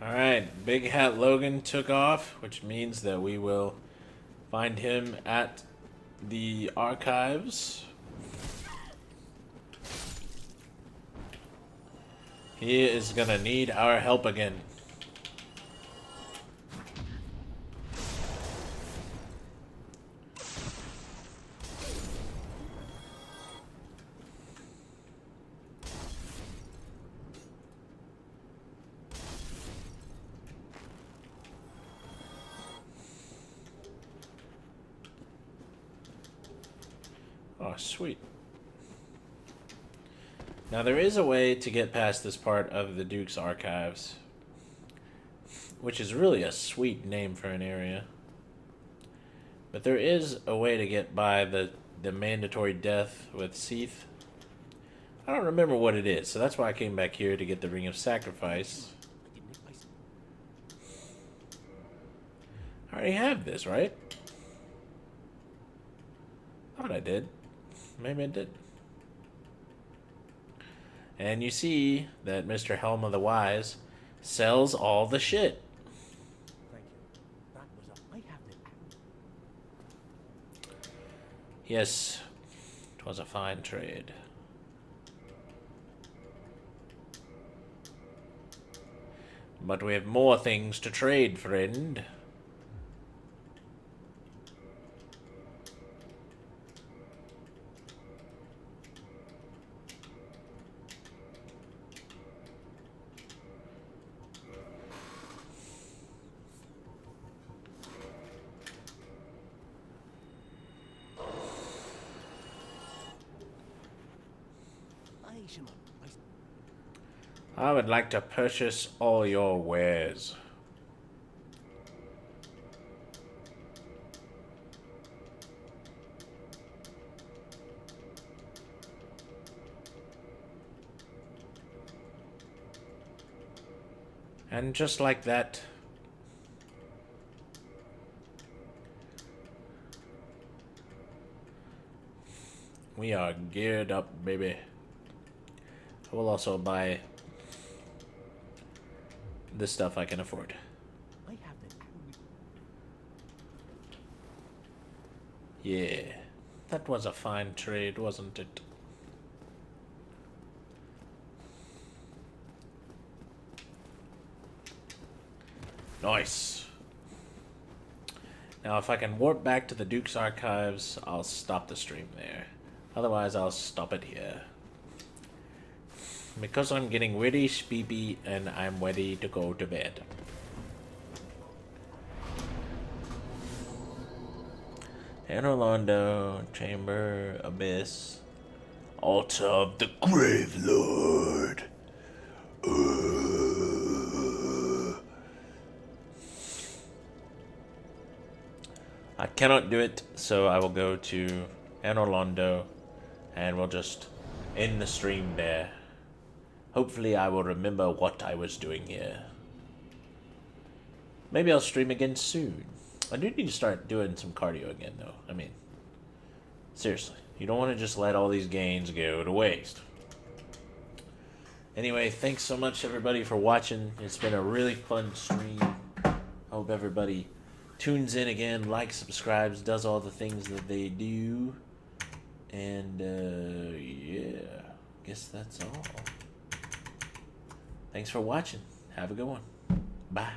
Speaker 1: Alright, Big Hat Logan took off, which means that we will find him at the archives. He is gonna need our help again. Oh, sweet. Now there is a way to get past this part of the Duke's Archives, which is really a sweet name for an area. But there is a way to get by the the mandatory death with Seath. I don't remember what it is, so that's why I came back here to get the Ring of Sacrifice. I already have this, right? Thought I did. Maybe I did. And you see that Mr. Helm of the Wise sells all the shit.
Speaker 7: Thank you. That was a. I have it.
Speaker 1: Yes, it was a fine trade. But we have more things to trade, friend. I would like to purchase all your wares. And just like that, we are geared up, baby. I will also buy the stuff I can afford.
Speaker 7: I have it.
Speaker 1: Yeah, that was a fine trade, wasn't it? Nice. Now, if I can warp back to the Duke's Archives, I'll stop the stream there. Otherwise, I'll stop it here. Because I'm getting really sleepy and I'm ready to go to bed. And Orlando, Chamber, Abyss, Altar of the Grave Lord. I cannot do it, so I will go to Anor Londo and we'll just end the stream there. Hopefully I will remember what I was doing here. Maybe I'll stream again soon. I do need to start doing some cardio again, though. I mean, seriously, you don't want to just let all these gains go to waste. Anyway, thanks so much, everybody, for watching. It's been a really fun stream. I hope everybody tunes in again, likes, subscribes, does all the things that they do. And, yeah, guess that's all. Thanks for watching. Have a good one. Bye.